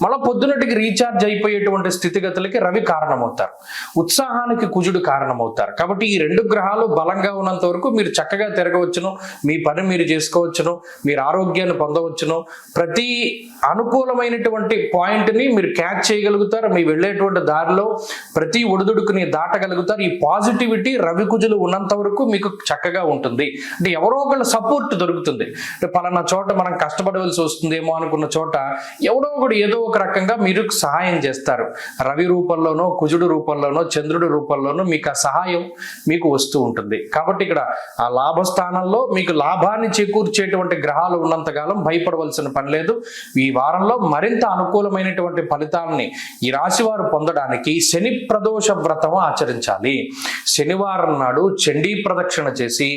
మళ్ళీ పొద్దునటికి రీఛార్జ్ అయిపోయేటువంటి స్థితిగతులకి రవి కారణమవుతారు, ఉత్సాహానికి కుజుడు కారణమవుతారు. కాబట్టి ఈ రెండు గ్రహాలు బలంగా ఉన్నంత వరకు మీరు చక్కగా తిరగవచ్చును, మీ పని మీరు చేసుకోవచ్చును, మీరు ఆరోగ్యాన్ని పొందవచ్చును, ప్రతి అనుకూలమైనటువంటి పాయింట్ని మీరు క్యాచ్ చేయగలుగుతారు, మీ వెళ్ళేటువంటి దారిలో ప్రతి ఒడిదుడుకుని దాటగలుగుతారు. ఈ పాజిటివిటీ రవి కుజులు ఉన్నంత వరకు మీకు చక్కగా ఉంటుంది. అంటే ఎవరో ఒకళ్ళ సపోర్ట్ దొరుకుతుంది. అంటే పలానా చోట మనం కష్టపడవలసి వస్తుందేమో అనుకున్న చోట ఎవడో ఒకడు ఏదో ఒక రకంగా మీరు సహాయం చేస్తారు. రవి రూపంలోనో, కుజుడు రూపంలోనో, చంద్రుడి రూపంలోనో మీకు ఆ సహాయం మీకు వస్తూ ఉంటుంది. కాబట్టి ఇక్కడ ఆ లాభస్థానంలో మీకు లాభాన్ని చేకూర్చేటువంటి గ్రహాలు ఉన్నంతకాలం భయపడవలసిన పని లేదు. ఈ వారంలో మరింత అనుకూలమైనటువంటి ఫలితాలని ఈ రాశి వారు పొందడానికి శని ప్రదోష వ్రతం ఆచరించాలి. శనివారం నాడు చండీ ప్రదక్షిణ చేసి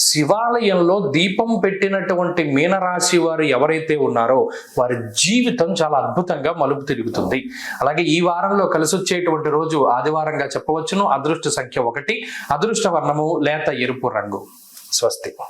శివాలయంలో దీపం పెట్టినటువంటి మీనరాశి వారు ఎవరైతే ఉన్నారో వారి జీవితం చాలా అద్భుతంగా మలుపు తిరుగుతుంది. అలాగే ఈ వారంలో కలిసి వచ్చేటువంటి రోజు ఆదివారంగా చెప్పవచ్చును. అదృష్ట సంఖ్య 1, అదృష్ట వర్ణము లేత ఎరుపు రంగు. స్వస్తి.